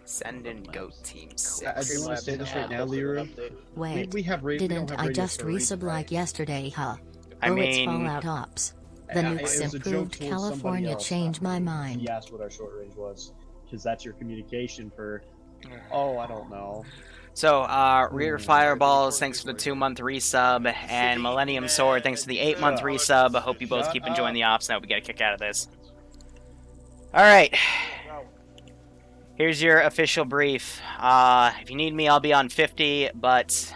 Send in goat team I 6. do want to say this right now, Liru. Wait, we don't didn't have I radio just for a reason, resub right? like yesterday, huh? I Oh, it's mean, Fallout Ops. The It nukes was a joke improved towards somebody California else. changed my mind. He asked what our short range was, because that's your communication for, oh, I don't know. So, Rear Fireballs, thanks for the 2-month resub, and Millennium Sword, thanks for the 8-month resub. I hope you both keep enjoying the ops. Now we get a kick out of this. Alright. Here's your official brief. If you need me, I'll be on 50, but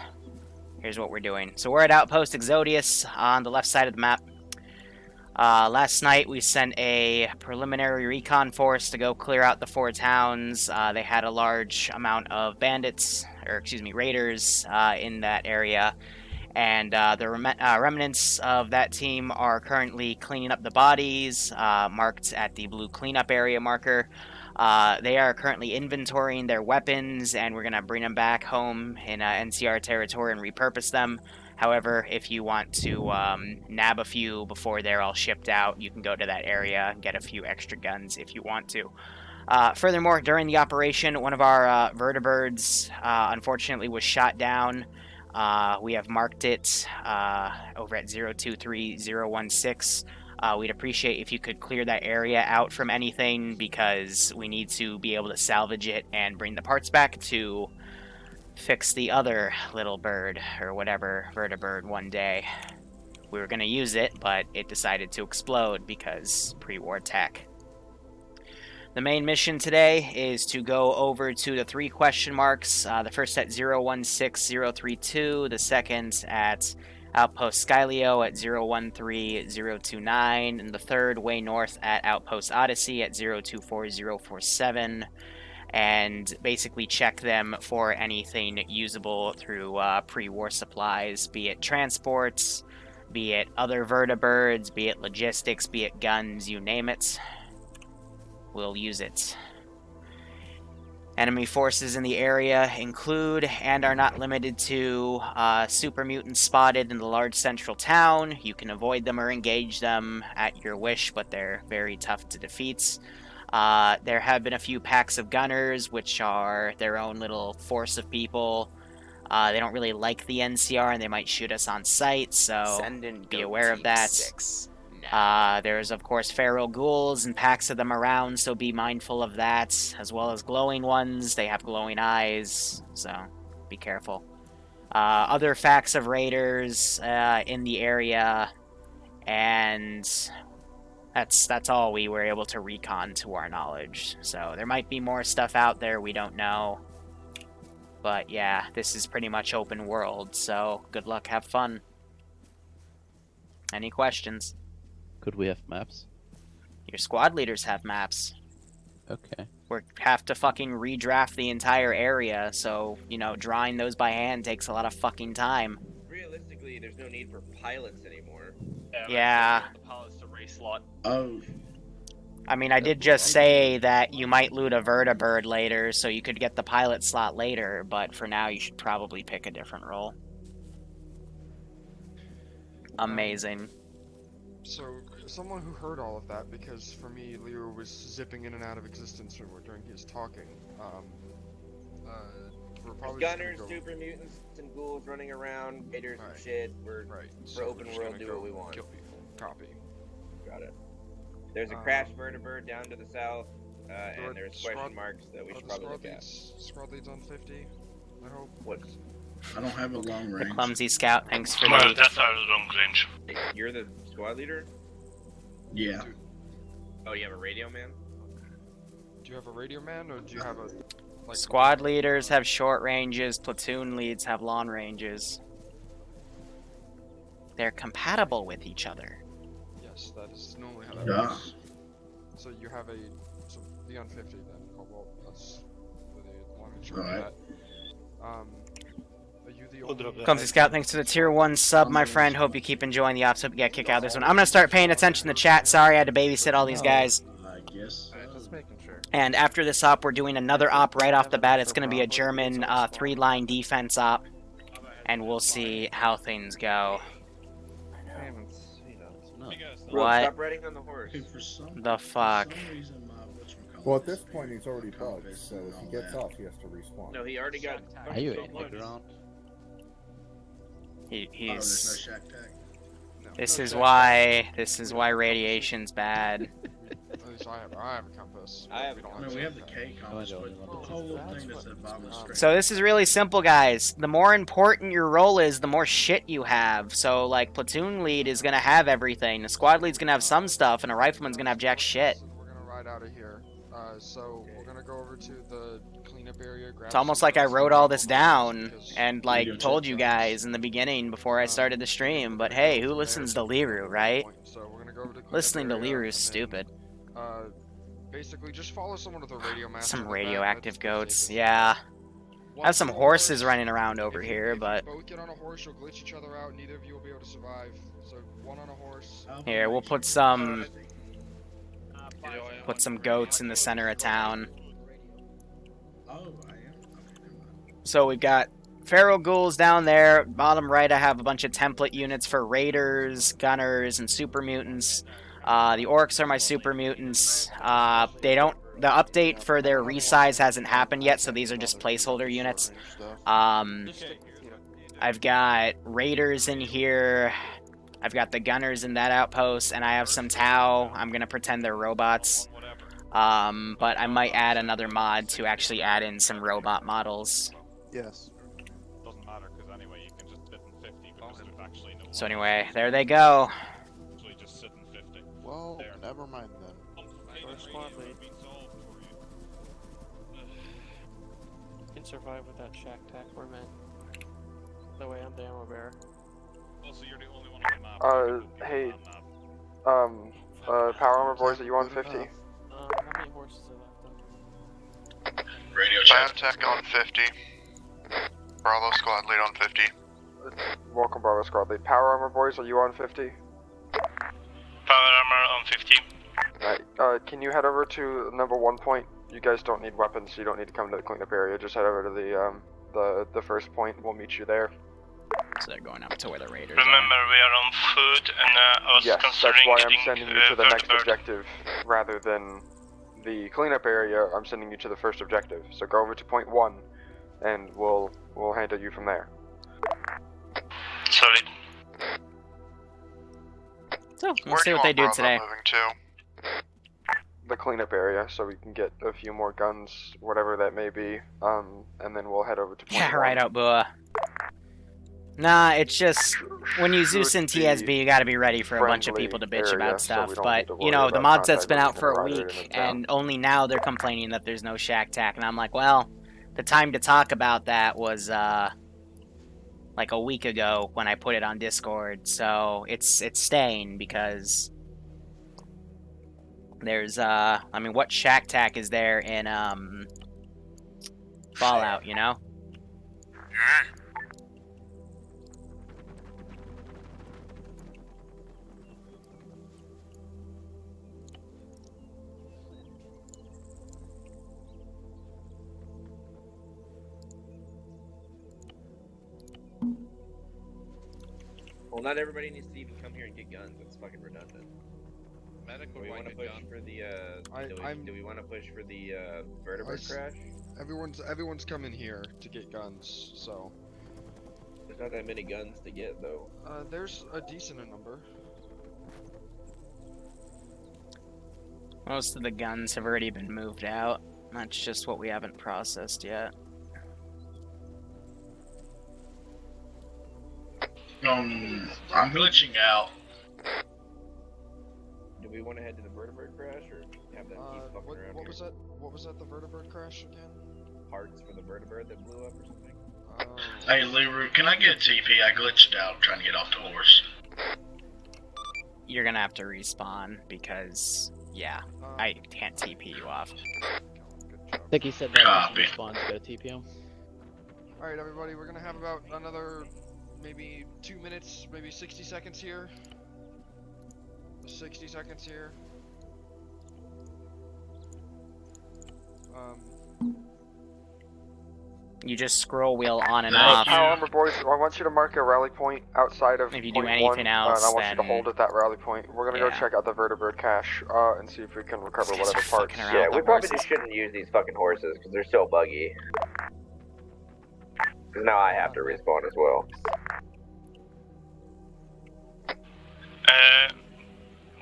here's what we're doing. So we're at Outpost Exodius on the left side of the map. Last night we sent a preliminary recon force to go clear out the 4 towns. They had a large amount of bandits, or excuse me, raiders in that area. And the remnants of that team are currently cleaning up the bodies, marked at the blue cleanup area marker. They are currently inventorying their weapons, and we're going to bring them back home in NCR territory and repurpose them. However, if you want to nab a few before they're all shipped out, you can go to that area and get a few extra guns if you want to. Furthermore, during the operation, one of our vertibirds unfortunately was shot down. We have marked it over at 023016. We'd appreciate if you could clear that area out from anything, because we need to be able to salvage it and bring the parts back to fix the other little bird, or whatever vertibird one day. We were going to use it, but it decided to explode because pre-war tech. The main mission today is to go over to the 3 question marks, the first at 016032, the second at Outpost Skyleo at 013029, and the third way north at Outpost Odyssey at 024047, and basically check them for anything usable through pre-war supplies, be it transports, be it other vertibirds, be it logistics, be it guns, you name it. We'll use it. Enemy forces in the area include, and are not limited to, super mutants spotted in the large central town. You can avoid them or engage them at your wish, but they're very tough to defeat. There have been a few packs of gunners, which are their own little force of people. They don't really like the NCR, and they might shoot us on sight, so be aware of that. 6. There's, of course, feral ghouls and packs of them around, so be mindful of that, as well as glowing ones. They have glowing eyes, so be careful. Other facts of raiders in the area, and that's all we were able to recon to our knowledge. So there might be more stuff out there we don't know. But yeah, this is pretty much open world, so good luck, have fun. Any questions? Could we have maps? Your squad leaders have maps. Okay. We have to fucking redraft the entire area, so, you know, drawing those by hand takes a lot of fucking time. Realistically, there's no need for pilots anymore. Yeah. The pilots to race slot. Oh. I mean, I did just say that you might loot a vertibird later, so you could get the pilot slot later, but for now you should probably pick a different role. Amazing. So, someone who heard all of that, because for me, Liru was zipping in and out of existence during his talking. We're probably Gunners, super mutants, and ghouls running around, raiders and shit. We're open world, do what we want. Kill people. Copy. Got it. There's a crash vertibird down to the south, and there's question marks that we should probably look at. Squad leads on 50, I hope. What? I don't have a long range. The clumsy scout, thanks for Well, the... that's out of the long range. You're the squad leader? Yeah. Oh, you have a radio man? Do you have a radio man, or do you have a... Like, Squad leaders have short ranges, platoon leads have long ranges. They're compatible with each other. Yes, that is normally how that works. So you have a... So, be on 50 then. Oh, well, that's the long and short of that. Are you the only... Clumsy Scout, thanks to the tier 1 sub, my friend. Hope you keep enjoying the ops. Hope you get a kick out of this one. I'm gonna start paying attention to the chat. Sorry, I had to babysit all these guys. I guess. Just making sure. And after this op, we're doing another op right off the bat. It's gonna be a German 3-line defense op. And we'll see how things go. No. What? Stop riding on the horse. Okay, for some The fuck? reason, whatchamacallit, Well, at this point, he's already bugged, so if he gets off, he has to respawn. No, he already got. Are you in the ground? Oh, there's no He's. shack tag. No. This No is shack why. This is why radiation's bad. At least I have a compass. I have a We don't I mean, we have the K compass, I but don't the know. whole little thing that said bottom straight. So this is really simple, guys. The more important your role is, the more shit you have. So, like, platoon lead is gonna have everything. The squad lead's gonna have some stuff, and a rifleman's gonna have jack shit. We're gonna ride out of here. So we're gonna go over to the cleanup area. Grab It's almost some like I guns, wrote and all this some down because and, Radio like, told check you sounds. guys in the beginning before I started the stream. But hey, who listens to Liru, right? So we're gonna go over to the cleanup Listening to area, Liru and is then, stupid. Basically, just follow someone with a radio mask. Some on their radioactive back. goats, yeah. I have some horses running around over here, but If you both get on a horse, you'll glitch each other out. Neither of you will be able to survive. So one on a horse. here we'll put some goats in the center of town. Oh, I am. Okay, never mind. So we've got feral ghouls down there. Bottom right, I have a bunch of template units for raiders, gunners, and super mutants. The orcs are my super mutants. They don't. The update for their resize hasn't happened yet, so these are just placeholder units. I've got raiders in here. I've got the gunners in that outpost, and I have some Tau. I'm gonna pretend they're robots. But I might add another mod to actually add in some robot models. Yes. Doesn't matter because anyway you can just sit in 50 because there's actually no. So anyway, there they go. Actually just sit in 50. Well, There. never mind then. First squad lead. You can survive with that shack tack we're in. That way I'm the ammo bearer. Oh, so you're the only one on the map. Hey, power armor boys, are you on 50? How many horses are left? Radio Biotech on 50. Bravo squad lead on 50. Welcome, Bravo squad lead. Power armor boys, are you on 50? Power armor on 50. Alright, can you head over to number 1 point? You guys don't need weapons, so you don't need to come to the cleanup area. Just head over to the first point. We'll meet you there. So they're going up to where the raiders Remember, we are on foot, and I was Yes, that's considering why I'm getting sending you to the next vertibird. objective rather than the cleanup area. I'm sending you to the first objective. So go over to point 1, and we'll handle you from there. Solid. So Where we'll see what they do Bravo today. moving to? The cleanup area, so we can get a few more guns, whatever that may be. And then we'll head over to point Yeah, 1. right out, Bua. Nah, it's just when you Zeus in TSB, you gotta be ready for a bunch of people to bitch area, about so stuff. we don't But need to you worry know, the about mod set's contact been with out for a the rider week, in the town. and only now they're complaining that there's no shack tack, and I'm like, well, the time to talk about that was like a week ago when I put it on Discord. So it's staying because there's I mean, what shack tack is there in Fallout, you know? Well, not everybody needs to even come here and get guns. That's fucking redundant. Medic Do would we want to get push gun. for the do we want to push for the vertibird crash? Everyone's coming here to get guns, so There's not that many guns to get though. there's a decent number. Most of the guns have already been moved out. That's just what we haven't processed yet. I'm glitching out. Do we want to head to the vertibird crash or have that keep fucking around What here? was that? What was that? The vertibird crash again? Parts for the vertibird that blew up or something? Hey, Liru, can I get a TP? I glitched out trying to get off the horse. You're gonna have to respawn because, yeah, I can't TP you off. I think he said that Copy. respawn's gonna TP him. Alright, everybody, we're gonna have about another maybe 2 minutes, maybe 60 seconds here. 60 seconds here. You just scroll wheel on and Thank off. you. Armor boys, I want you to mark a rally point outside of If you do point anything 1, else, and I want you to then- hold at that rally point. We're gonna Yeah. go check out the vertibird cache, and see if we can recover These guys whatever are parts. fucking around Yeah, with we the probably horses. just shouldn't use these fucking horses because they're so buggy. Because now I have to respawn as well.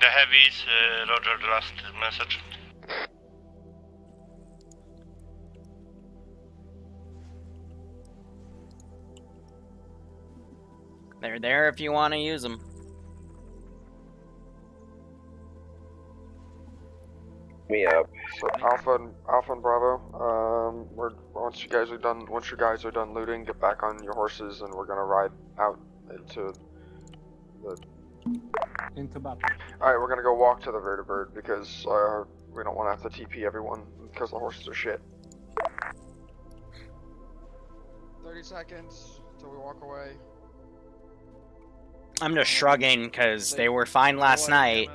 The heavies, roger the last message. They're there if you want to use them. Me up. So Alpha and Bravo, once you guys are done looting, get back on your horses, and we're gonna ride out into the. Battle. All right, we're gonna go walk to the vertibird because we don't want to have to TP everyone because the horses are shit. 30 seconds till we walk away. I'm just shrugging because they were fine last night.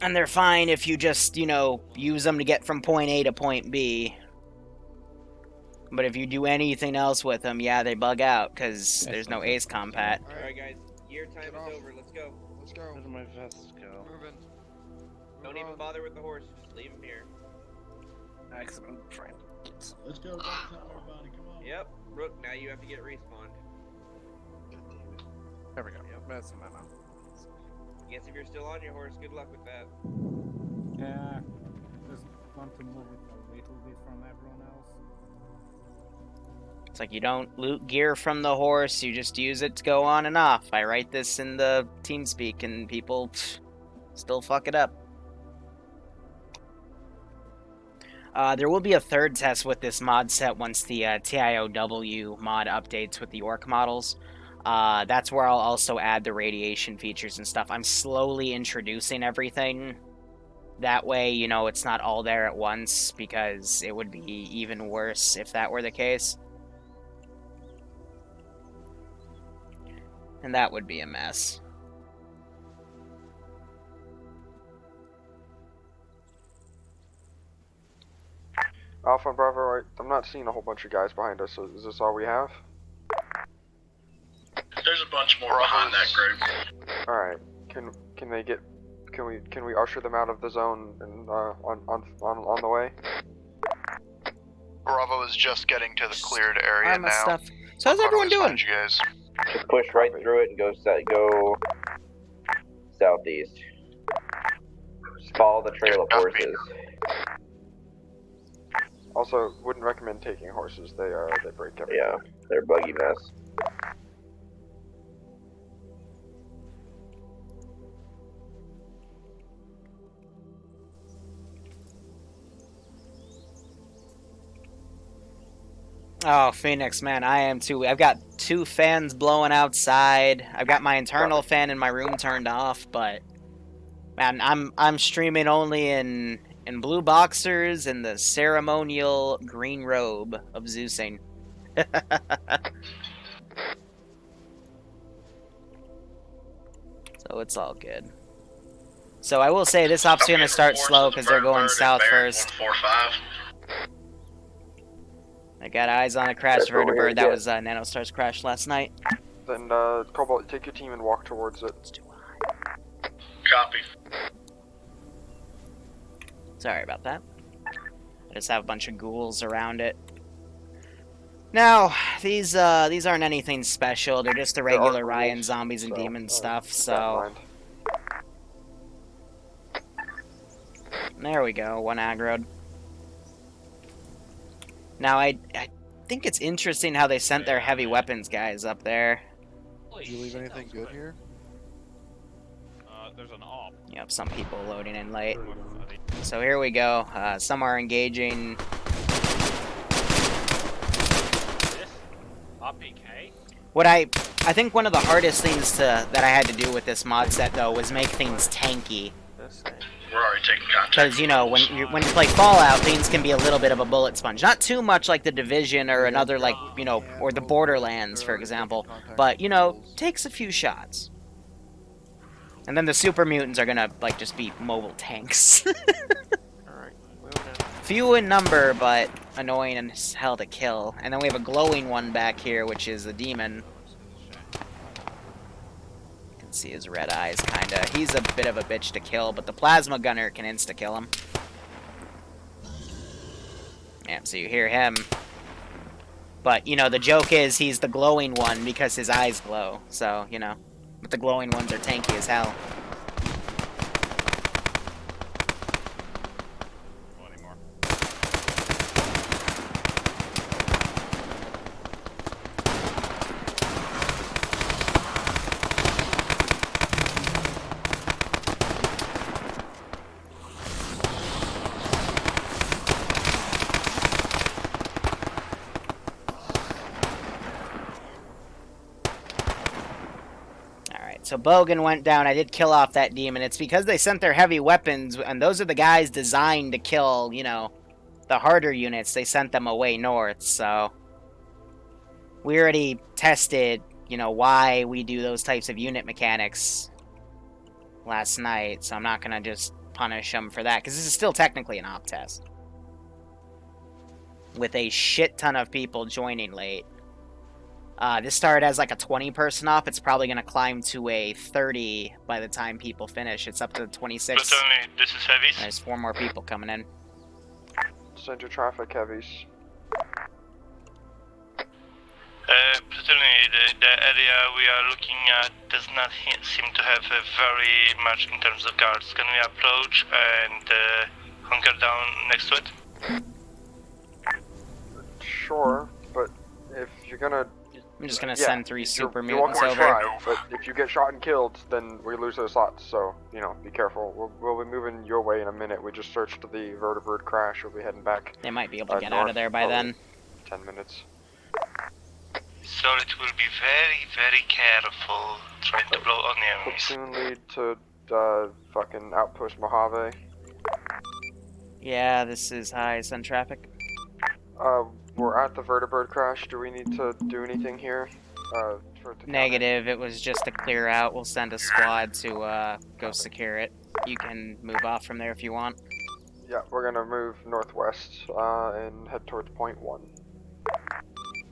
And they're fine if you just, you know, use them to get from point A to point B. But if you do anything else with them, yeah, they bug out because there's no ace compat. Alright, guys, year time is over. Let's go. Let's go. Where did my vest go? Moving. Don't even bother with the horse. Just leave him here. Excellent, friend. Let's go, everybody, come on. Yep. Rook, now you have to get respawned. There we go. That's my mouth. Guess if you're still on your horse, good luck with that. Yeah, just want to move it a little bit from everyone else. It's like you don't loot gear from the horse, you just use it to go on and off. I write this in the TeamSpeak and people still fuck it up. There will be a third test with this mod set once the TIOW mod updates with the orc models. That's where I'll also add the radiation features and stuff. I'm slowly introducing everything. That way, you know, it's not all there at once, because it would be even worse if that were the case. And that would be a mess. Alpha and Bravo, I'm not seeing a whole bunch of guys behind us. So is this all we have? There's a bunch more behind that group. All right. Can they get? Can we usher them out of the zone and on the way? Bravo is just getting to the cleared area Arma now. stuff. So how's everyone doing? You guys. Just push right through it and go southeast. Just follow the trail of horses. Also, wouldn't recommend taking horses. They break everything. Yeah, they're buggy mess. Oh, Phoenix, man, I am too. I've got 2 fans blowing outside. I've got my internal fan in my room turned off, but man, I'm streaming only in blue boxers and the ceremonial green robe of Zeusing. So it's all good. So I will say this op's gonna start slow because they're going south first. 145. I got eyes on a crash That's what we're vertibird. gonna That was Nanostar's crash last night. Then Cobalt, take your team and walk towards it. It's too high. Copy. Sorry about that. I just have a bunch of ghouls around it. Now, these aren't anything special. They're just the There are regular ghouls, Ryan zombies and so, demon keep stuff. that in So mind. there we go. One aggroed. Now I think it's interesting how they sent their heavy weapons guys up there. Did you leave anything good here? There's an op. Yep, some people loading in late. with So here we go. Some are engaging. this RPK. What I think one of the hardest things that I had to do with this mod set though was make things tanky. This thing. We're already taking contact. Because, you know, when you play Fallout, things can be a little bit of a bullet sponge. Not too much like The Division or another, like, you know, or the Borderlands, for example. But, you know, takes a few shots. And then the super mutants are gonna, like, just be mobile tanks. Alright, moving out. Few in number, but annoying as hell to kill. And then we have a glowing one back here, which is a demon. You can see his red eyes, kinda. He's a bit of a bitch to kill, but the plasma gunner can insta-kill him. Yeah, so you hear him. But, you know, the joke is he's the glowing one because his eyes glow. So, you know, but the glowing ones are tanky as hell. So Bogan went down. I did kill off that demon. It's because they sent their heavy weapons, and those are the guys designed to kill, you know, the harder units. They sent them away north, so we already tested, you know, why we do those types of unit mechanics last night, so I'm not going to just punish them for that, because this is still technically an op test. With a shit ton of people joining late. This started as like a 20-person op. It's probably going to climb to a 30 by the time people finish. It's up to 26. This is heavies. There's 4 more people coming in. Center traffic heavies. Certainly the area we are looking at does not seem to have very much in terms of guards. Can we approach and hunker down next to it? Sure, but if you're gonna... I'm just gonna send 3 super you're mutants over. try, but if you get shot and killed, then we lose those slots, so, you know, be careful. We'll be moving your way in a minute. We just searched the vertebrate crash. We'll be heading back. They might be able to get out of there by then. 10 minutes. So it will be very, very careful trying to blow on the enemies. Platoon lead to fucking Outpost Mojave. Yeah, this is high sun traffic. We're at the vertebrate crash. Do we need to do anything here? Negative, it was just to clear out. We'll send a squad to go secure it. You can move off from there if you want. Yeah, we're gonna move northwest and head towards point 1.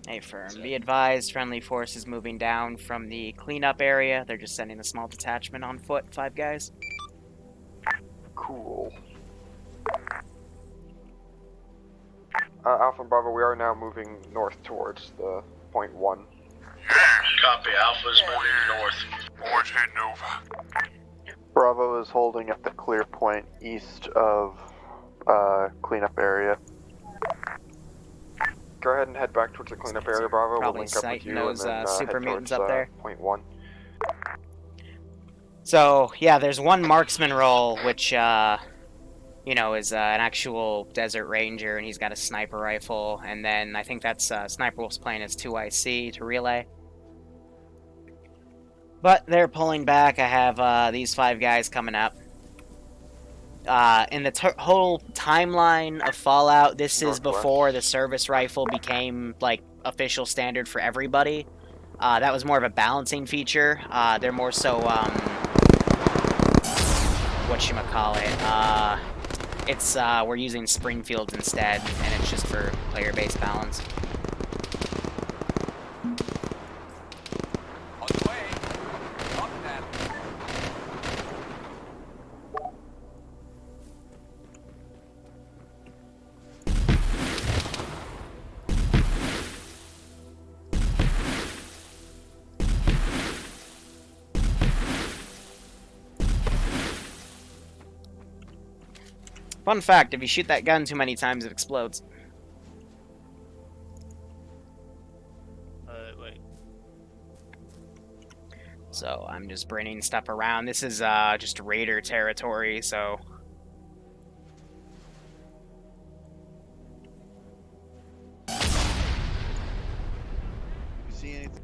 Hey, firm. Be advised, friendly forces moving down from the cleanup area. They're just sending a small detachment on foot, 5 guys. Cool. Alpha and Bravo, we are now moving north towards the point 1. Copy, Alpha's moving north. Board's heading over. Bravo is holding at the clear point east of cleanup area. Go ahead and head back towards the cleanup area, Bravo. Probably we'll link up with sighting you those and then super head mutants towards, up there. Point 1. So, yeah, there's one marksman role, which, you know, is an actual desert ranger, and he's got a sniper rifle, and then I think that's Sniper Wolf's playing as 2IC to relay. But they're pulling back. I have these 5 guys coming up. In the whole timeline of Fallout, this is before the service rifle became, like, official standard for everybody. That was more of a balancing feature. They're more so, whatchamacallit, it's, we're using Springfields instead, and it's just for player-based balance. On the way. Up that. Fun fact, if you shoot that gun too many times, it explodes. Wait. So, I'm just bringing stuff around. This is, just raider territory, so... You see anything?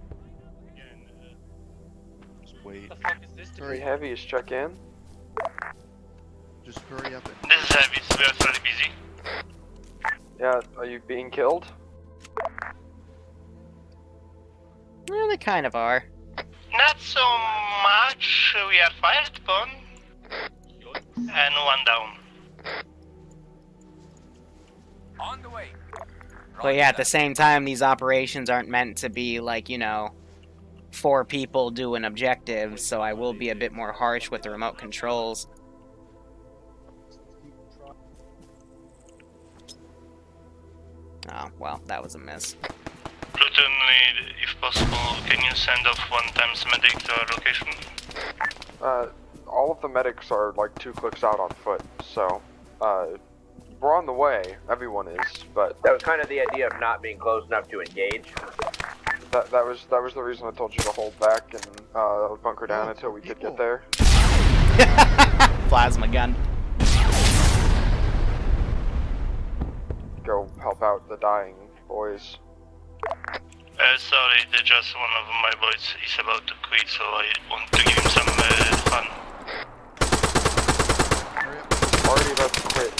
Just wait. What the fuck is this? Very heavy is check in. Just hurry up and... This is heavy, so we are fairly busy. Yeah, are you being killed? Yeah, they kind of are. Not so much. We are fired upon. And 1 down. On the way. But yeah, at the same time, these operations aren't meant to be like, you know, 4 people doing objectives, so I will be a bit more harsh with the remote controls. Oh, well, that was a miss. Platoon lead, if possible, can you send off 1 times medic to our location? All of the medics are like 2 clicks out on foot, so, we're on the way, everyone is, but... That was kind of the idea of not being close enough to engage. That was the reason I told you to hold back and, bunker down until we could get there. Plasma gun. Go help out the dying boys. Sorry, just one of my boys is about to quit, so I want to give him some fun. Already about to quit.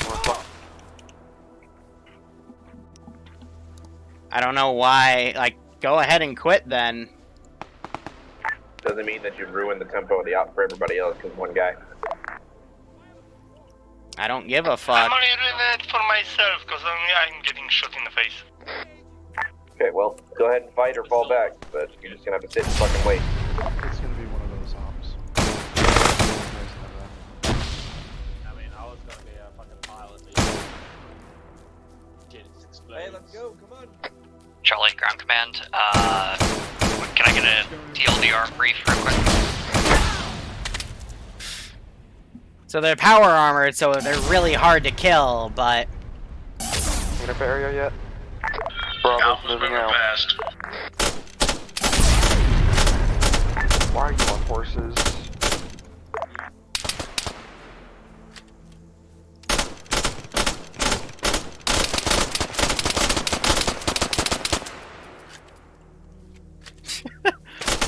I don't know why, like, go ahead and quit then. Doesn't mean that you've ruined the tempo of the op for everybody else because one guy. I don't give a fuck. I'm only doing it for myself, because I'm getting shot in the face. Okay, well, go ahead and fight or fall back, but you're just gonna have to sit and fucking wait. It's gonna be one of those ops. I mean, I was gonna be a fucking pilot. Hey, let's go, come on. Charlie, ground command. Can I get a TLDR brief real quick? So they're power armored, so they're really hard to kill, but... Enough area yet? Bravo's moving out. Fast. Why are you on horses?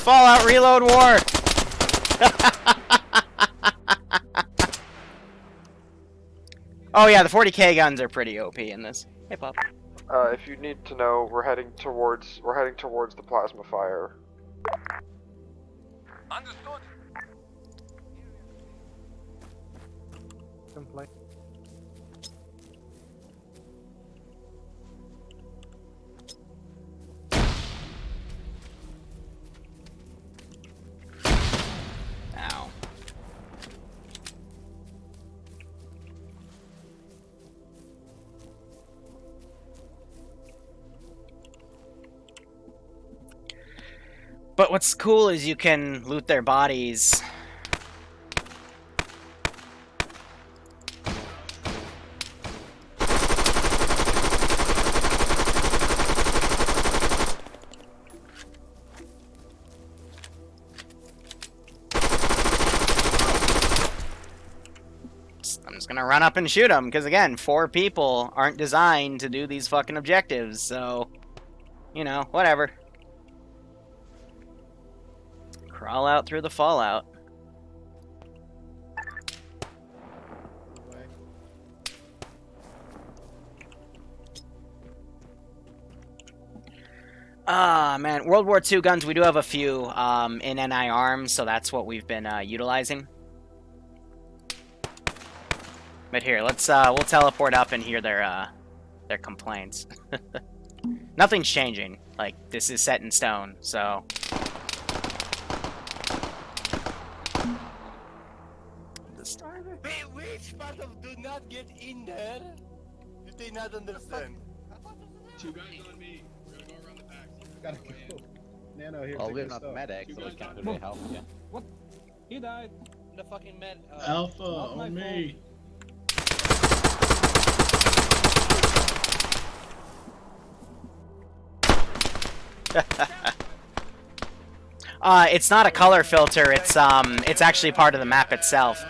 Fallout Reload War! Oh yeah, the 40k guns are pretty OP in this. Hey, Pop. If you need to know, we're heading towards the plasma fire. Understood. Complaint. Ow. But what's cool is you can loot their bodies. I'm just gonna run up and shoot them, because again, 4 people aren't designed to do these fucking objectives, so, you know, whatever. Crawl out through the fallout. Ah, man. World War II guns, we do have a few in NI arms, so that's what we've been utilizing. But here, let's we'll teleport up and hear their complaints. Nothing's changing. Like, this is set in stone, so... Which part of do not get in there? Did they not understand? 2 guys on me. We're gonna go around the back. Gotta go. Nano here. Well, we're not medics, so we can't really help you. What? He died. The fucking med. Alpha on me. It's not a color filter. It's actually part of the map itself.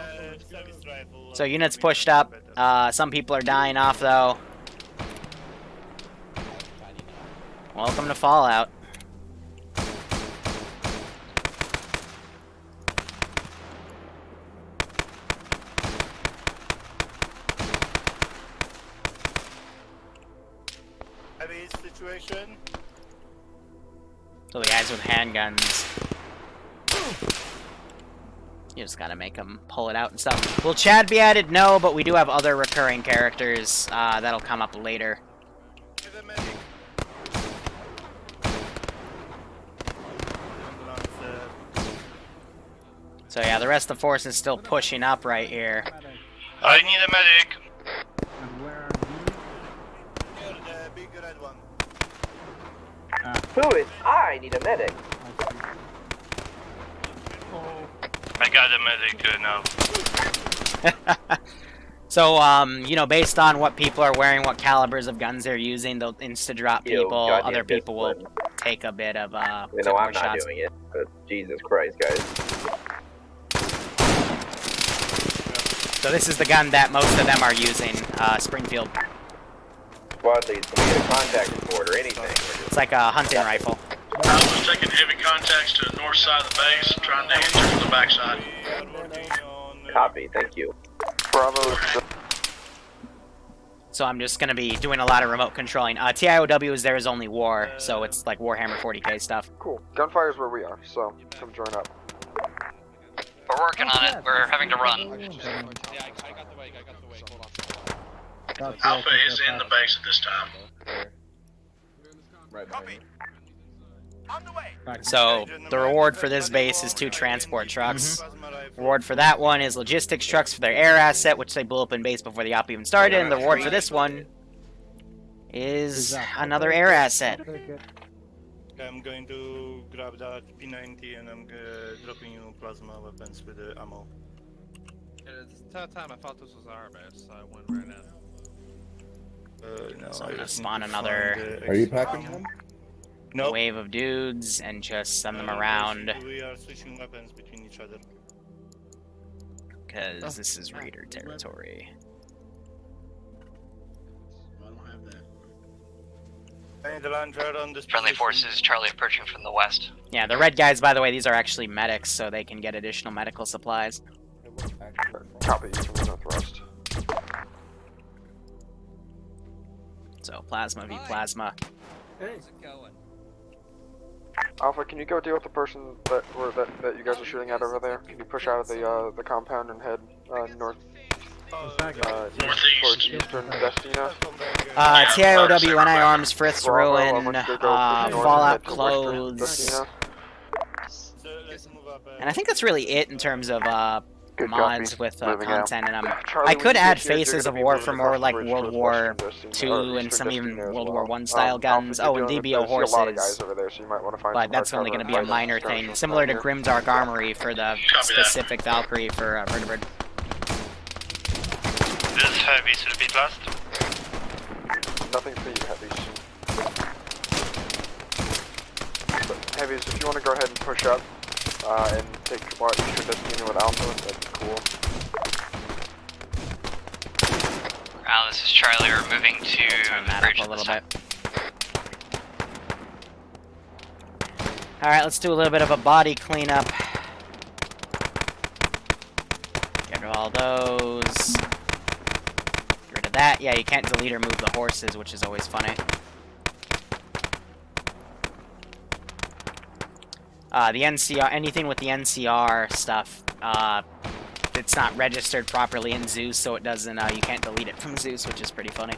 So units pushed up. Some people are dying off though. Welcome to Fallout. Heavy situation. So the guys with handguns. You just gotta make them pull it out and stuff. Will Chad be added? No, but we do have other recurring characters that'll come up later. So yeah, the rest of the force is still pushing up right here. I need a medic. Who is I need a medic? I got a medic now. So, you know, based on what people are wearing, what calibers of guns they're using, they'll insta-drop people. Other people will take a bit of, You know, more I'm not shots. doing it, but Jesus Christ, guys. So this is the gun that most of them are using, Springfield. Squad leads, can we get a contact report or anything? It's like a hunting rifle. Alpha's taking heavy contacts to the north side of the base, trying to enter from the backside. Copy, thank you. Bravo. So I'm just gonna be doing a lot of remote controlling. TIOW is there is only war, so it's like Warhammer 40k stuff. Cool. Gunfire's where we are, so come join up. We're working on it. We're having to run. Alpha is in the base at this time. Right behind me. So the reward for this base is 2 transport trucks. Reward for that one is logistics trucks for their air asset, which they blew up in base before the op even started. And the reward for this one is another air asset. I'm going to grab that P90 and I'm dropping you plasma weapons with the ammo. It's the third time I thought this was our base, so I went right in. No, So I'm gonna spawn another Are you packing them? wave of dudes and just send them around. We are switching weapons between each other. Because this is raider territory. I don't have that. I need to land right on this Friendly position. forces, Charlie approaching from the west. Yeah, the red guys, by the way, these are actually medics, so they can get additional medical supplies. Copy from the northwest. So plasma v plasma. How's it going? Alpha, can you go deal with the person that you guys are shooting at over there? Can you push out of the compound and head north? Towards eastern Destina. TIOW, NI Arms, Frith's Ruin, Fallout Clothes. And I think that's really it in terms of mods with content. And I could add Faces of War for more like World War II and some even World War I style guns. Oh, and DBO horses. But that's only going to be a minor thing. Similar to Grimdark Armory for the specific Valkyrie for Vertibird. This heavies repeat last. Nothing for you, heavies. But heavies, if you want to go ahead and push up and take Eastern Destina with Alpha, that'd be cool. This is Charlie. We're moving to the bridge a little bit. Alright, let's do a little bit of a body cleanup. Get rid of all those. Get rid of that. Yeah, you can't delete or move the horses, which is always funny. The NCR, anything with the NCR stuff, it's not registered properly in Zeus, so it doesn't, you can't delete it from Zeus, which is pretty funny.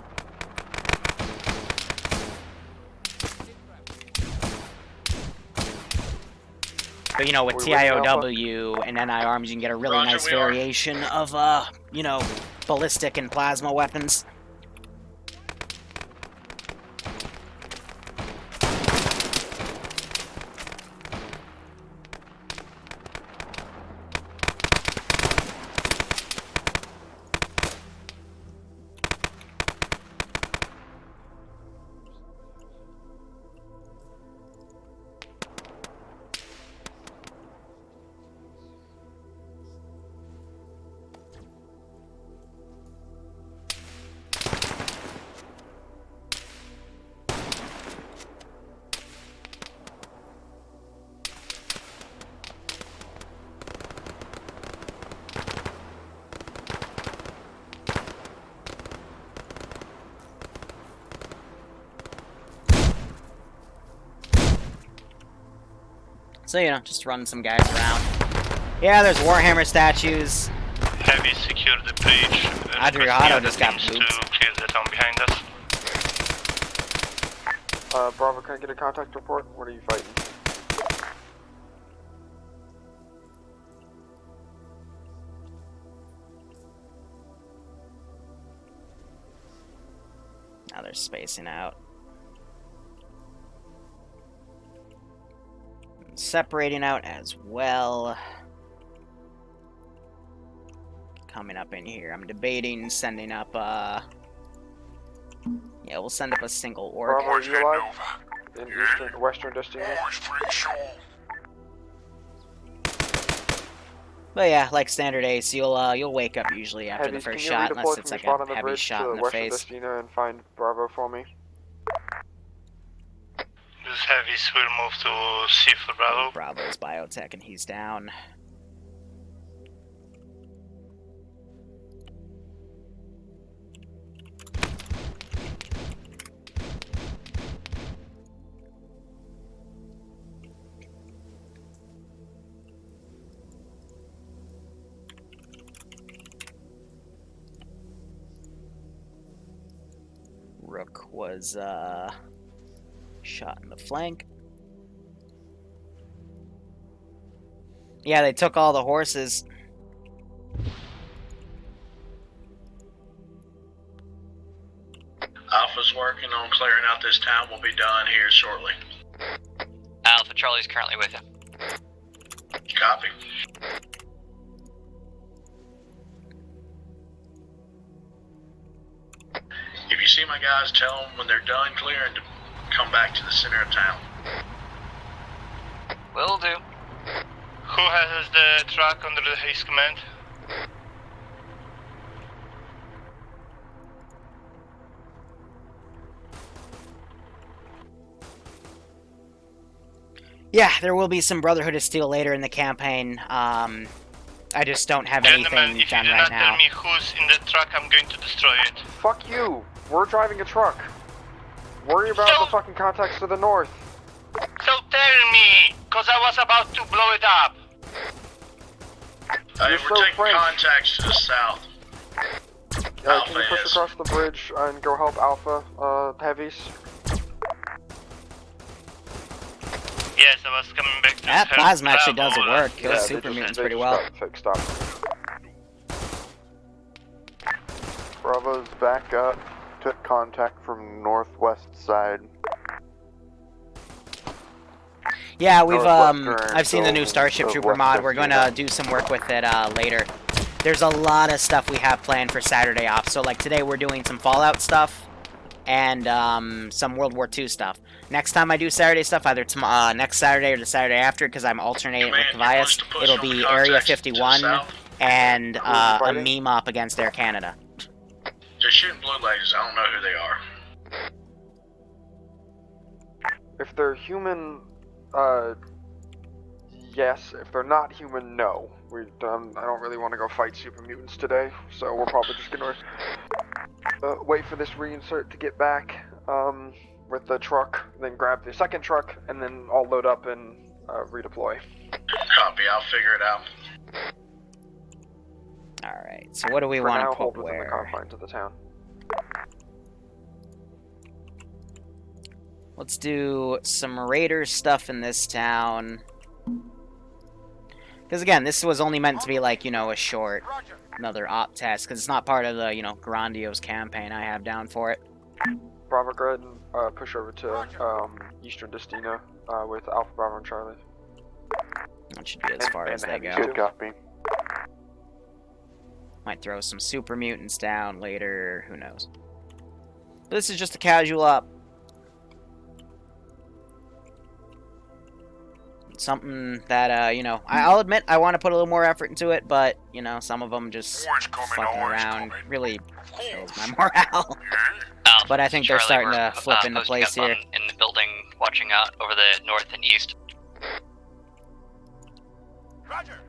But, you know, with TIOW and NI Arms, you can get a really nice variation of, you know, ballistic and plasma weapons. So, you know, just run some guys around. Yeah, there's Warhammer statues. Heavy secure the breach. Adriano just got to booped. clear the town behind us. Bravo, can I get a contact report? What are you fighting? Now they're spacing out. Separating out as well. Coming up in here. I'm debating sending up, yeah, we'll send up a single orc. Bravo, are you alive? In eastern, western destination? But yeah, like standard ace, you'll wake up usually after the first shot, unless it's like a heavy shot in the face. Destina and find Bravo for me. This heavies will move to C for Bravo. Bravo's biotech and he's down. Rook was shot in the flank. Yeah, they took all the horses. Alpha's working on clearing out this town. We'll be done here shortly. Alpha, Charlie's currently with you. Copy. If you see my guys, tell them when they're done clearing to come back to the center of town. Will do. Who has the truck under his command? Yeah, there will be some Brotherhood of Steel later in the campaign. I just don't have anything Gentlemen, if done you do right not now. tell me who's in the truck, I'm going to destroy it. Fuck you! We're driving a truck. Worry about the fucking contacts to the north. So tell me, cause I was about to blow it up. We're taking contacts to the south. Can you push across the bridge and go help Alpha, heavies? Yes, I was coming back to That help plasma actually does Bravo. the work. Kills super mutants pretty well. Fixed up. Bravo's back up. Took contact from northwest side. Yeah, we've I've seen the new Starship Trooper mod. We're gonna do some work with it later. There's a lot of stuff we have planned for Saturday off. So like today we're doing some Fallout stuff and some World War II stuff. Next time I do Saturday stuff, either next Saturday or the Saturday after, because I'm alternating with Tobias, it'll be Area 51 and a meme op against Air Canada. They're shooting blue ladies. I don't know who they are. If they're human, yes. If they're not human, no. I don't really want to go fight super mutants today, so we're probably just gonna wait for this reinsert to get back with the truck, then grab the second truck, and then I'll load up and redeploy. Copy. I'll figure it out. Alright, so what do we want to put hold within the where? confines of the town. Let's do some Raider stuff in this town. Because again, this was only meant to be like, you know, a short, another op test, because it's not part of the, you know, grandiose campaign I have down for it. Bravo, go ahead and push over to Eastern Destina with Alpha, Bravo, and Charlie. That should be as far as they go. Good copy. Might throw some super mutants down later, who knows. But this is just a casual op. Something that, you know, I'll admit I want to put a little more effort into it, but, you know, some of them just fucking around really kills my morale. But I think they're starting to flip into place here. In the building, watching out over the north and east. Roger.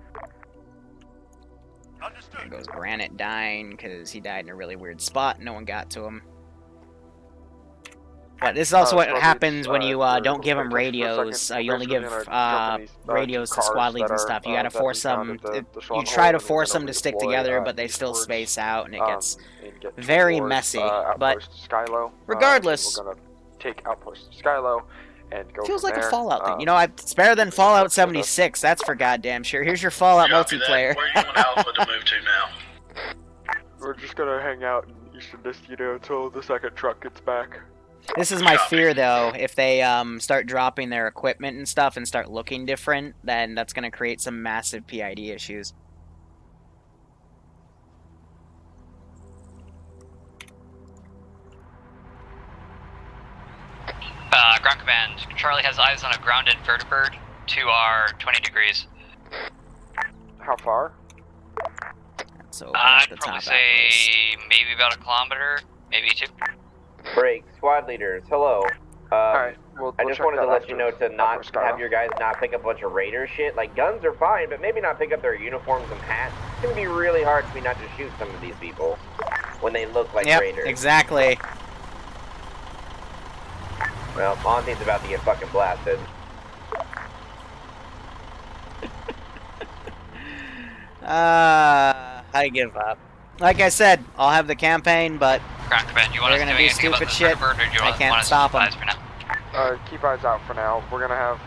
There goes Granite dying, because he died in a really weird spot. No one got to him. But this is also what happens when you don't give them radios. You only give radios to squad leads and stuff. You gotta force them. You try to force them to stick together, but they still space out, and it gets very messy. But regardless, take Outpost Skylo and go Feels from like there. a Fallout thing. You know, it's better than Fallout 76. That's for goddamn sure. Here's your Fallout multiplayer. Where do you want Alpha to move to now? We're just gonna hang out in Eastern Distrito until the second truck gets back. This is my fear, though. If they start dropping their equipment and stuff and start looking different, then that's going to create some massive PID issues. Ground command. Charlie has eyes on a grounded vertibird to our 20 degrees. How far? So I'd probably say maybe about a kilometer, maybe 2. Break. Squad leaders, hello. Alright, I just wanted to let you know to not have your guys not pick up a bunch of raider shit. Like, guns are fine, but maybe not pick up their uniforms and hats. It's gonna be really hard for me not to shoot some of these people when they look like raiders. Exactly. Well, Monty's about to get fucking blasted. I give up. Like I said, I'll have the campaign, but Ground command, you want they're us gonna doing do anything about stupid this shit. vertibird, or do you I want can't us stop to them. keep eyes for now? Keep eyes out for now. We're gonna have,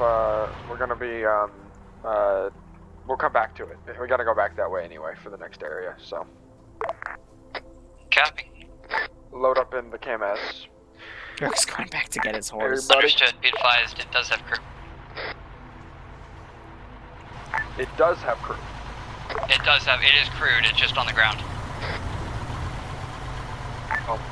we'll come back to it. We gotta go back that way anyway for the next area, so. Copy. Load up in the KMS. Rook's going back to get his horse. Understood. Be advised, it does have crew. It does have crew. It is crewed, it's just on the ground.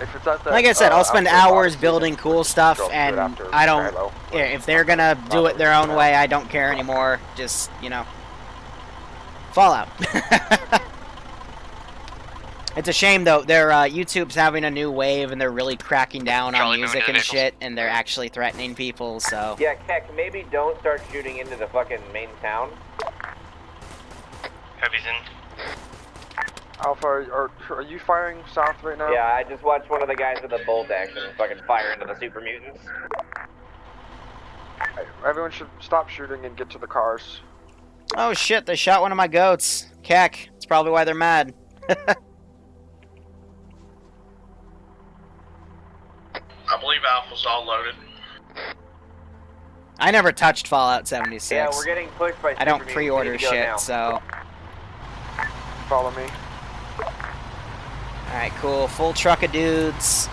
If it's at the, Like I said, I'll spend hours building cool stuff, and I don't. Yeah, if they're gonna do it their own way, I don't care anymore. Just, you know, Fallout. It's a shame though. Their YouTube's having a new wave, and they're really cracking down on music and shit, and they're actually threatening people. So Yeah, Keck, maybe don't start shooting into the fucking main town. Heavy's in. Alpha, are you firing south right now? Yeah, I just watched one of the guys with a bolt action fucking fire into the super mutants. Everyone should stop shooting and get to the cars. oh shit, they shot one of my goats. Keck. That's probably why they're mad. I believe Alpha's all loaded. I never touched Fallout 76. Yeah, we're getting pushed by I don't super pre-order mutants. We need to go shit, now. so. Follow me. Alright, cool. Full truck of dudes.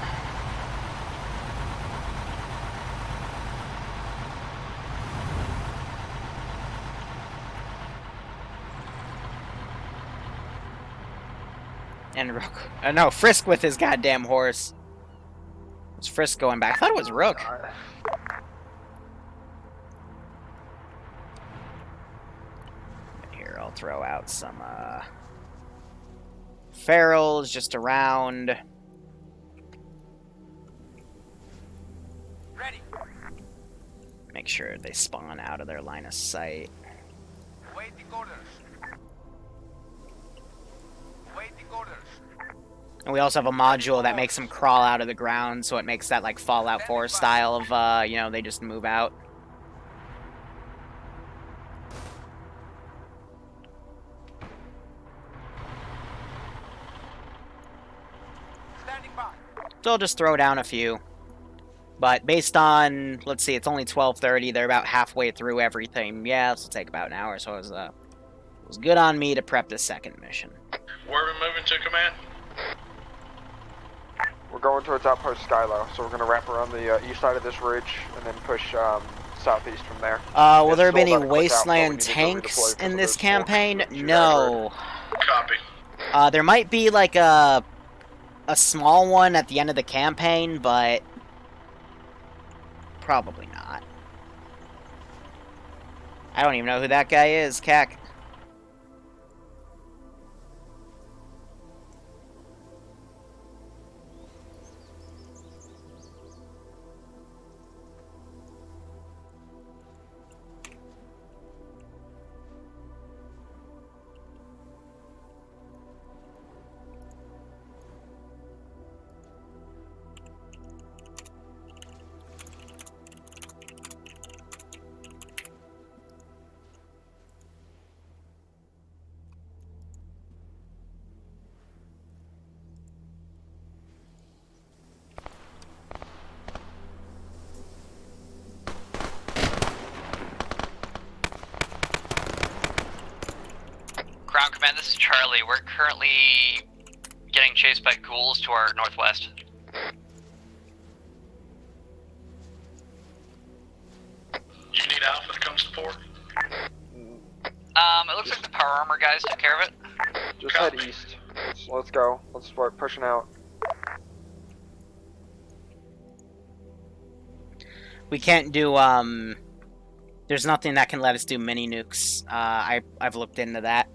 And Rook. No, Frisk with his goddamn horse. Was Frisk going back? I thought it was Rook. Here, I'll throw out some, ferals just around. Ready. Make sure they spawn out of their line of sight. Waiting orders. Waiting orders. And we also have a module that makes them crawl out of the ground, so it makes that like Fallout 4 style of, you know, they just move out. Standing by. So I'll just throw down a few. But based on, let's see, it's only 12:30. They're about halfway through everything. Yeah, this will take about an hour, so it was good on me to prep the second mission. Where are we moving to, command? We're going towards Outpost Skylo, so we're going to wrap around the east side of this ridge and then push southeast from there. Will there be It's any still about a click out, but we wasteland need to tanks redeploy in some this of those campaign? forces that shoot No. Copy. There might be like a small one at the end of the campaign, but probably not. I don't even know who that guy is, Cac. Charlie, we're currently getting chased by ghouls to our northwest. You need Alpha to come support? It looks like the power armor guys took care of it. Just head east. Let's go. Let's start pushing out. We can't do, there's nothing that can let us do mini nukes. I've looked into that.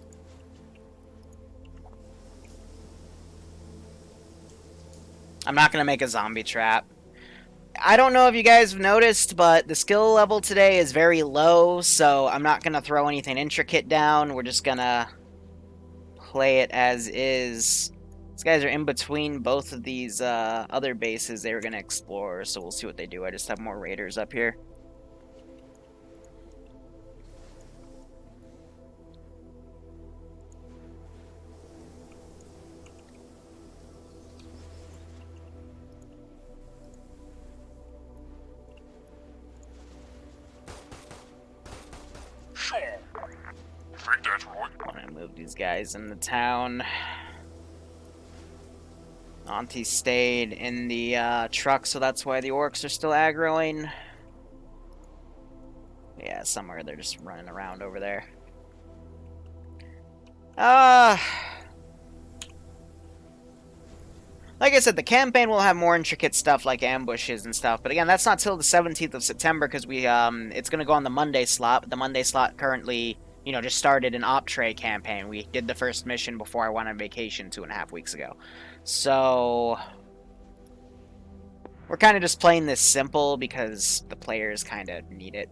I'm not gonna make a zombie trap. I don't know if you guys have noticed, but the skill level today is very low, so I'm not gonna throw anything intricate down. We're just gonna play it as is. These guys are in between both of these other bases they were gonna explore, so we'll see what they do. I just have more raiders up here. I'm gonna move these guys into town. Auntie stayed in the truck, so that's why the orcs are still aggroing. Yeah, somewhere they're just running around over there. Like I said, the campaign will have more intricate stuff like ambushes and stuff, but again, that's not till the 17th of September because we it's gonna go on the Monday slot. The Monday slot currently, you know, just started an op tray campaign. We did the first mission before I went on vacation 2.5 weeks ago. So we're kind of just playing this simple because the players kind of need it.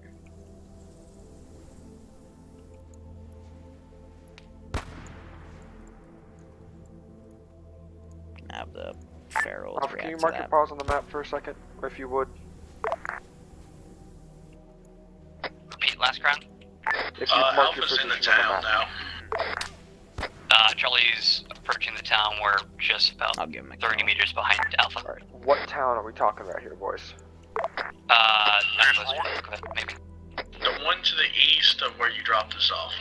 Have the ferals react can you to mark that. your paws on the map for a second, if you would? Repeat last round. If you mark your Alpha's in the position on town the map. now. Charlie's approaching the town. We're just about 30 meters behind Alpha. Alright, what town are we talking about here, boys? Maybe. The one to the east of where you dropped us off.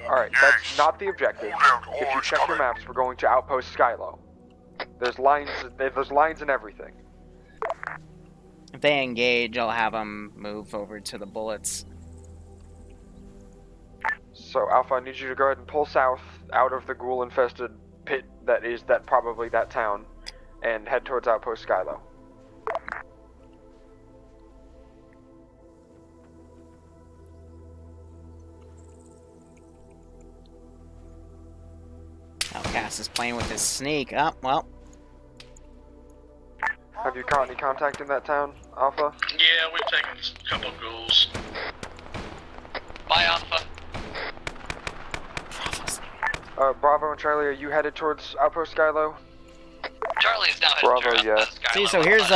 Alright, that's not the objective. If you check your maps, we're going to Outpost Skylo. There's lines and everything. If they engage, I'll have them move over to the bullets. So, Alpha, I need you to go ahead and pull south out of the ghoul-infested pit that is probably that town, and head towards Outpost Skylo. Outcast is playing with his sneak. Oh, well. Have you caught any contact in that town, Alpha? Yeah, we've taken a couple of ghouls. Bye, Alpha. Bravo and Charlie, are you headed towards Outpost Skylo? Charlie is now headed Bravo, towards yes. See, so here's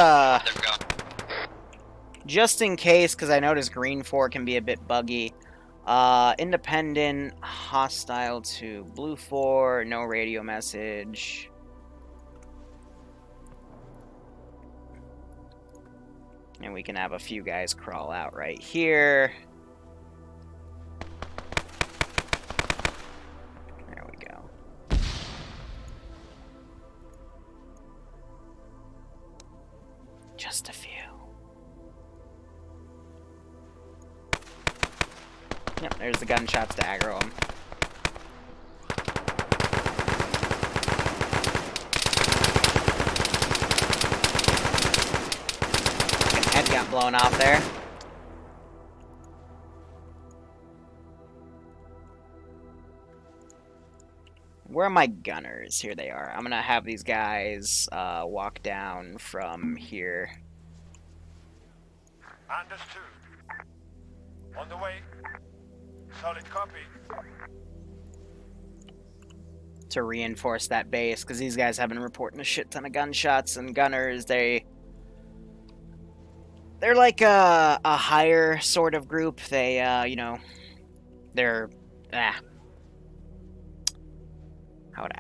just in case, because I noticed Green 4 can be a bit buggy. Independent, hostile to Blue 4, no radio message. And we can have a few guys crawl out right here. There we go. Just a few. Yep, there's the gunshots to aggro them. Head got blown off there. Where are my gunners? Here they are. I'm gonna have these guys walk down from here. Understood. On the way. Solid copy. To reinforce that base, because these guys have been reporting a shit ton of gunshots and gunners. They're like a higher sort of group. They, you know, they're, I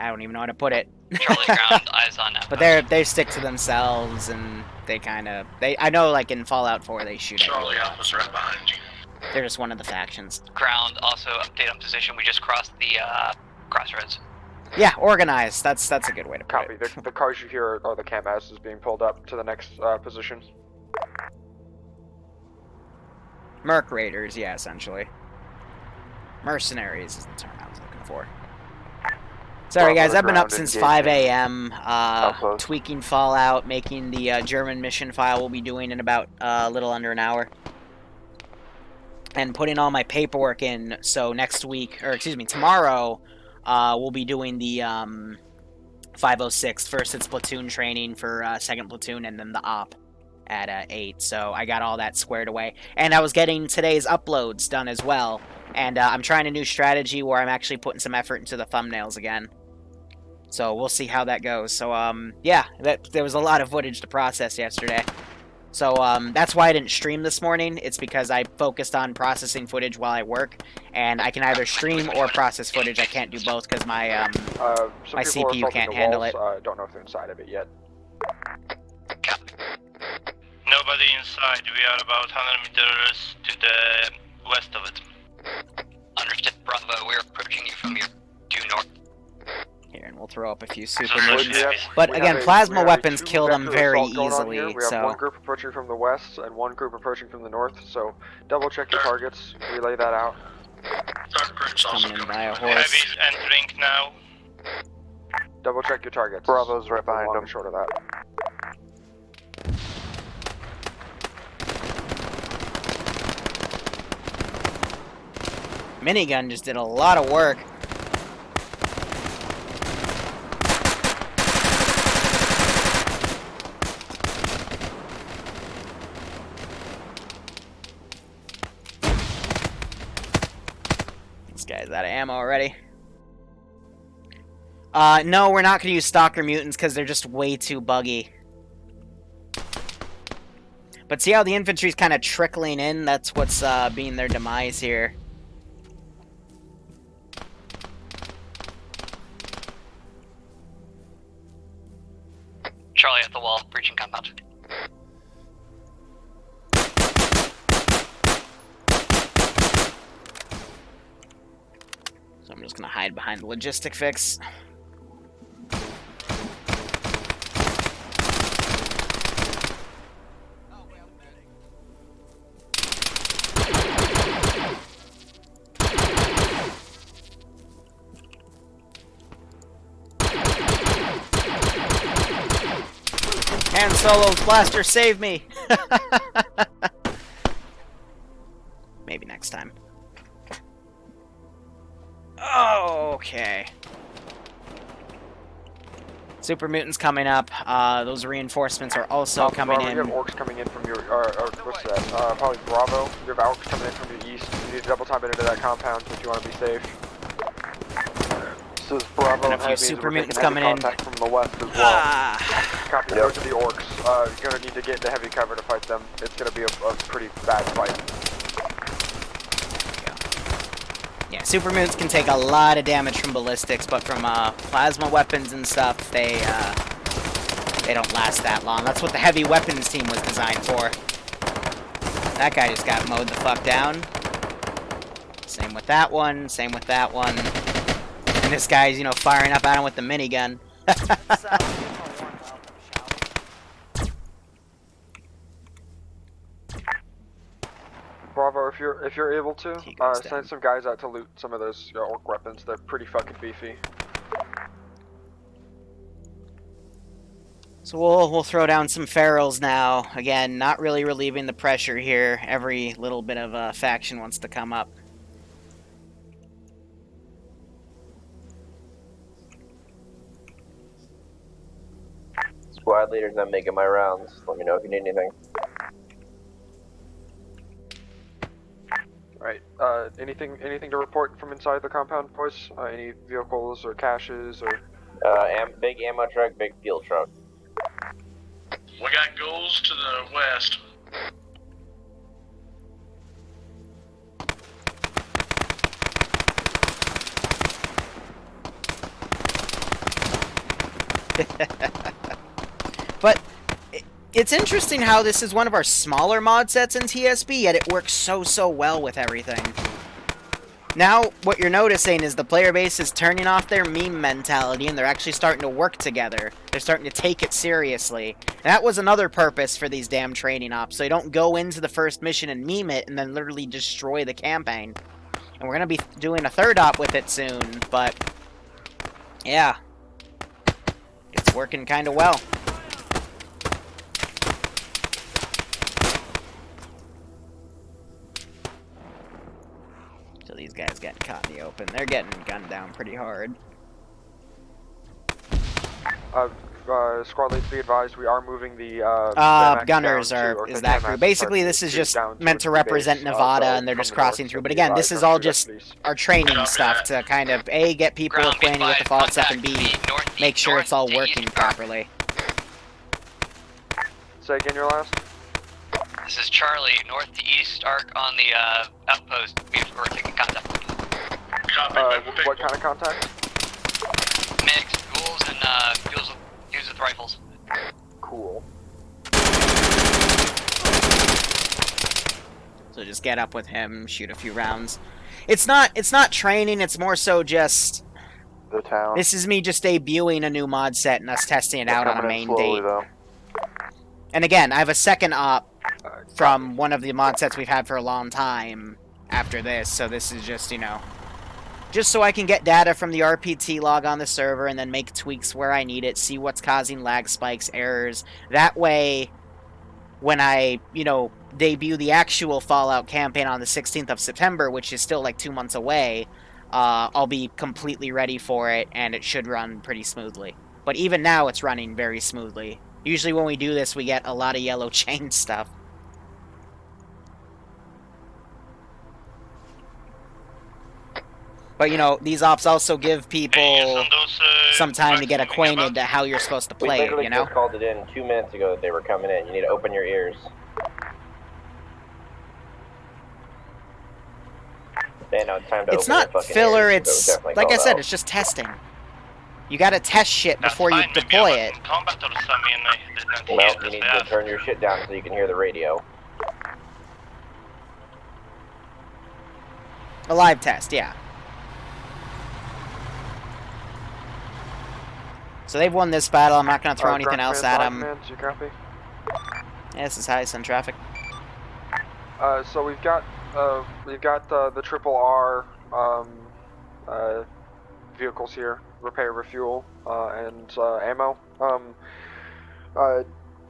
don't even know how to put it. Charlie ground, eyes on Alpha. But they stick to themselves, and they kind of, I know, like in Fallout 4, they shoot Charlie Alpha's right behind you. They're just one of the factions. Ground, also update on position. We just crossed the crossroads. Yeah, organized. That's a good way to put Copy. it. The cars you hear are the cam houses being pulled up to the next position. Merc Raiders, yeah, essentially. Mercenaries is the term I was looking for. Sorry guys, I've been up since 5 a.m. Tweaking Fallout, making the German mission file we'll be doing in about a little under an hour. And putting all my paperwork in, so next week, or excuse me, tomorrow, we'll be doing the 506. First it's platoon training for 2nd platoon, and then the op at 8. So I got all that squared away. And I was getting today's uploads done as well. And I'm trying a new strategy where I'm actually putting some effort into the thumbnails again. So we'll see how that goes. So, yeah, there was a lot of footage to process yesterday. So, that's why I didn't stream this morning. It's because I focused on processing footage while I work. And I can either stream or process footage. I can't do both because my, my CPU can't handle it. I don't know if they're inside of it yet. Nobody inside. We are about 100 meters to the west of it. Understood, Bravo. We're approaching you from your due north. Here, and we'll throw up a few super mutants. But again, plasma weapons kill them very easily, We have so... one group approaching from the west and one group approaching from the north, so double check your targets, relay that out. Coming in by a horse. Heavy's entering now. Double check your targets. Bravo's right behind them. Short of that. Minigun just did a lot of work. This guy's out of ammo already. No, we're not going to use Stalker Mutants because they're just way too buggy. But see how the infantry's kind of trickling in? That's what's being their demise here. Charlie at the wall, breaching compound. So I'm just gonna hide behind the logistic fix. Han Solo blaster, save me! Maybe next time. Oh, okay. Super mutants coming up. Those reinforcements are also coming in. You have orcs coming in from your, what's that? Probably Bravo. You have orcs coming in from your east. You need to double time into that compound if you want to be safe. This is Bravo and a few super mutants coming in. From the west as well. Copy. Those are the orcs. You're gonna need to get into heavy cover to fight them. It's gonna be a pretty bad fight. Yeah, super mutants can take a lot of damage from ballistics, but from plasma weapons and stuff, they don't last that long. That's what the heavy weapons team was designed for. That guy just got mowed the fuck down. Same with that one. Same with that one. And this guy's, you know, firing up at him with the minigun. Bravo, if you're able to, send some guys out to loot some of those orc weapons. They're pretty fucking beefy. So we'll throw down some ferals now. Again, not really relieving the pressure here. Every little bit of faction wants to come up. Squad leaders, I'm making my rounds. Let me know if you need anything. Right. Anything to report from inside the compound, boys? Any vehicles or caches or? Big ammo truck, big fuel truck. We got Ghouls to the west. But it's interesting how this is one of our smaller mod sets in TSB, yet it works so well with everything. Now, what you're noticing is the player base is turning off their meme mentality, and they're actually starting to work together. They're starting to take it seriously. And that was another purpose for these damn training ops, so you don't go into the first mission and meme it, and then literally destroy the campaign. And we're going to be doing a third op with it soon, but... yeah. It's working kind of well. So these guys getting caught in the open. They're getting gunned down pretty hard. Squad leads, be advised, we are moving the gunners is that crew. Basically, this is just meant to represent Nevada, and they're just crossing through. But again, this is all just our training stuff to kind of, A, get people acquainted with the Fallout stuff, and B, make sure it's all working properly. Say again your last? This is Charlie, north to east arc on the outpost. We're taking contact. What kind of contact? Mixed, ghouls, and fuels with rifles. Cool. So just get up with him, shoot a few rounds. It's not training, it's more so just... the town. This is me just debuting a new mod set and us testing it out on a main date. Though. And again, I have a second op from one of the mod sets we've had for a long time after this, so this is just, you know, just so I can get data from the RPT log on the server and then make tweaks where I need it, see what's causing lag spikes, errors. That way, when I, you know, debut the actual Fallout campaign on the 16th of September, which is still like 2 months away, I'll be completely ready for it, and it should run pretty smoothly. But even now, it's running very smoothly. Usually when we do this, we get a lot of yellow chain stuff. But, you know, these ops also give people some time to get acquainted to how you're supposed to play it, you know? We just called it in 2 minutes ago that they were coming in. You need to open your ears. Man, no, it's time to it's not filler, it's, like I said, it's just testing. You gotta test shit before you deploy it. Well, you need to turn your shit down so you can hear the radio. A live test, yeah. So they've won this battle. I'm not going to throw anything else at them. Yeah, this is how I send traffic. So we've got the triple R vehicles here, repair, refuel, and ammo.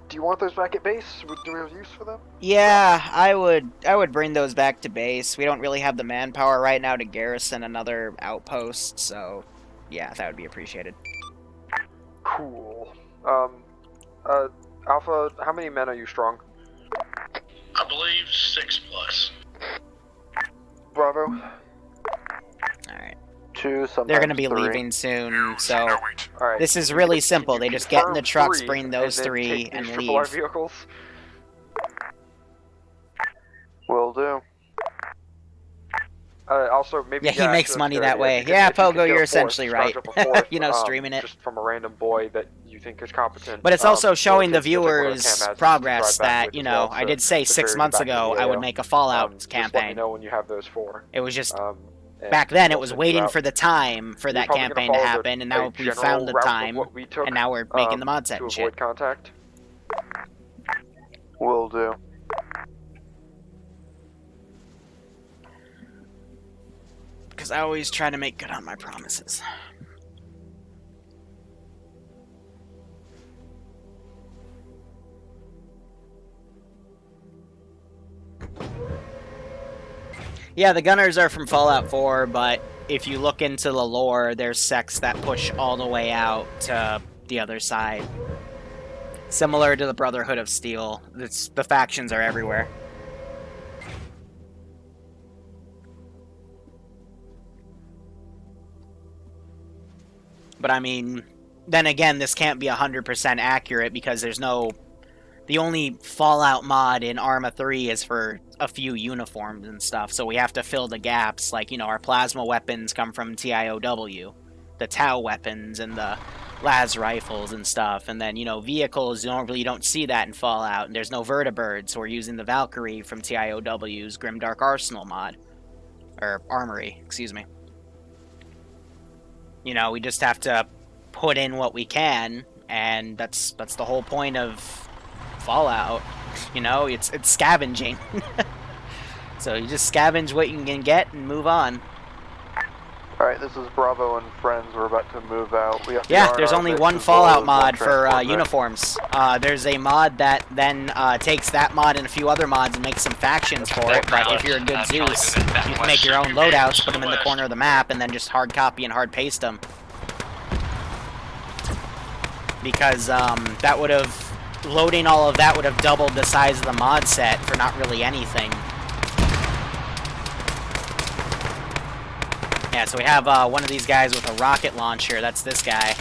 Do you want those back at base? Do we have use for them? Yeah, I would bring those back to base. We don't really have the manpower right now to garrison another outpost, so yeah, that would be appreciated. Cool. Alpha, how many men are you strong? I believe 6+. Bravo. Alright. 2, sometimes They're going to be 3. leaving soon, so this is really simple. They just get in the trucks, bring those 3, and leave. Vehicles? Will do. Also, maybe yeah, he makes money that way. Yeah, Pogo, you're essentially right. You know, streaming it. Just from a random boy that you think is competent. But it's also showing the viewers progress that, you know, I did say 6 months ago I would make a Fallout campaign. Just let me know when you have those 4. It was just, back then it was waiting for the time for that campaign to happen, and now we found the time, and now we're making the mod set and shit. Contact. Will do. Because I always try to make good on my promises. Yeah, the gunners are from Fallout 4, but if you look into the lore, there's sects that push all the way out to the other side. Similar to the Brotherhood of Steel, the factions are everywhere. But I mean, then again, this can't be 100% accurate because there's no... The only Fallout mod in Arma 3 is for a few uniforms and stuff, so we have to fill the gaps. Like, you know, our plasma weapons come from TIOW, the Tau weapons and the las rifles and stuff, and then, you know, vehicles, you don't see that in Fallout, and there's no vertibird, so we're using the Valkyrie from TIOW's Grimdark Arsenal mod. Or armory, excuse me. You know, we just have to put in what we can, and that's the whole point of Fallout. You know, it's scavenging. So you just scavenge what you can get and move on. Alright, this is Bravo and friends. We're about to move out. We have Yeah, there's only one Fallout mod for uniforms. There's a mod that then takes that mod and a few other mods and makes some factions for it, but if you're a good Zeus, you can make your own loadouts, put them in the corner of the map, and then just hard copy and hard paste them. Because that would have... loading all of that would have doubled the size of the mod set for not really anything. Yeah, so we have one of these guys with a rocket launcher. That's this guy.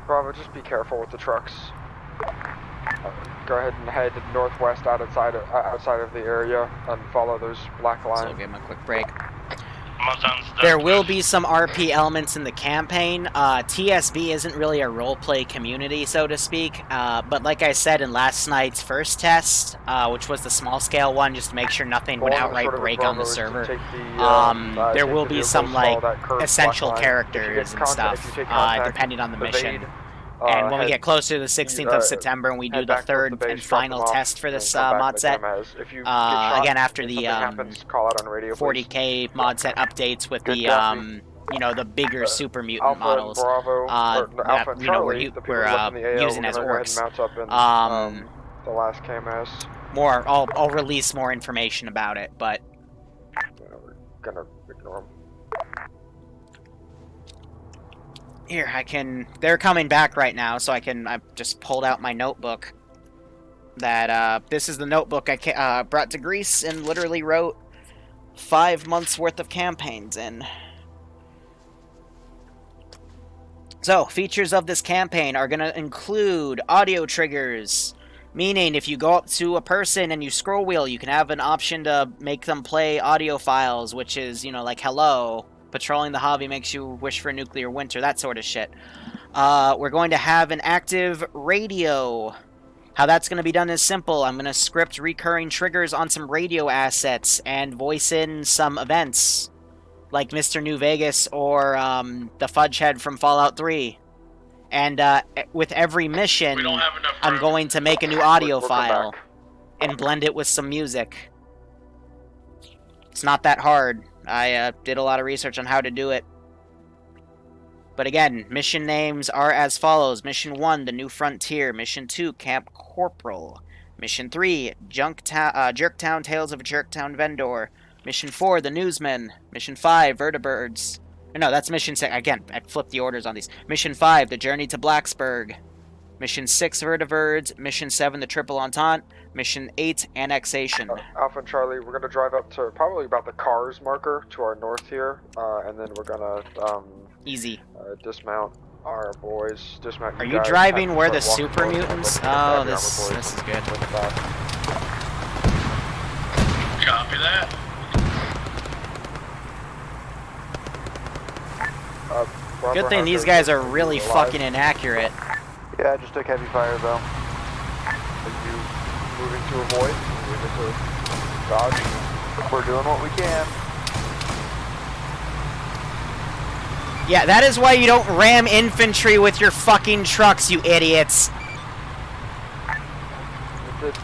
Bravo, just be careful with the trucks. Go ahead and head northwest outside of the area and follow those black lines. So we'll give him a quick break. There will be some RP elements in the campaign. TSB isn't really a roleplay community, so to speak. But like I said in last night's first test, which was the small-scale one, just to make sure nothing would outright break on the server, there will be some, like, essential characters and stuff, depending on the mission. And when we get closer to the 16th of September and we do the third and final test for this mod set, again, after the 40k mod set updates with the, you know, the bigger super mutant models, that, you know, we're using as orcs. The last KMS. I'll release more information about it, but... We're gonna ignore them. Here, they're coming back right now, so I've just pulled out my notebook. This is the notebook I brought to Greece and literally wrote 5 months worth of campaigns in. So, features of this campaign are going to include audio triggers, meaning if you go up to a person and you scroll wheel, you can have an option to make them play audio files, which is, you know, like hello. Patrolling the hobby makes you wish for a nuclear winter, that sort of shit. We're going to have an active radio. How that's going to be done is simple. I'm going to script recurring triggers on some radio assets and voice in some events, like Mr. New Vegas or the Fudge Head from Fallout 3. And with every mission, I'm going to make a new audio file and blend it with some music. It's not that hard. I did a lot of research on how to do it. But again, mission names are as follows. Mission 1, The New Frontier. Mission 2, Camp Corporal. Mission 3, Jerktown Tales of a Jerktown Vendor. Mission 4, The Newsman. Mission 5, Vertibirds. No, that's Mission 6. Again, I flipped the orders on these. Mission 5, The Journey to Blacksburg. Mission 6, Vertibirds. Mission 7, The Triple Entente. Mission 8, Annexation. Alpha and Charlie, we're going to drive up to probably about the cars marker to our north here, and then we're going to dismount our boys. Dismount. Are you driving where the super mutants? Oh, this is good. Copy that. Good thing these guys are really fucking inaccurate. Yeah, just took heavy fire though. Are you moving to avoid? Moving to dodge? We're doing what we can. Yeah, that is why you don't ram infantry with your fucking trucks, you idiots. It did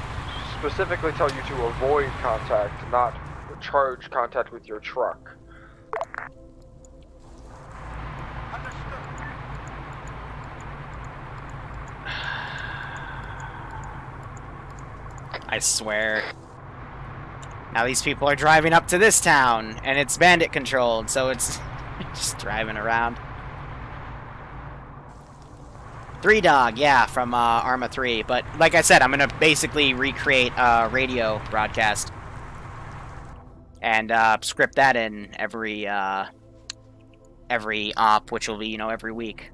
specifically tell you to avoid contact, not charge contact with your truck. I swear. Now these people are driving up to this town, and it's bandit controlled, so it's just driving around. 3 Dog, yeah, from Arma 3. But like I said, I'm gonna basically recreate a radio broadcast and script that in every op, which will be, you know, every week.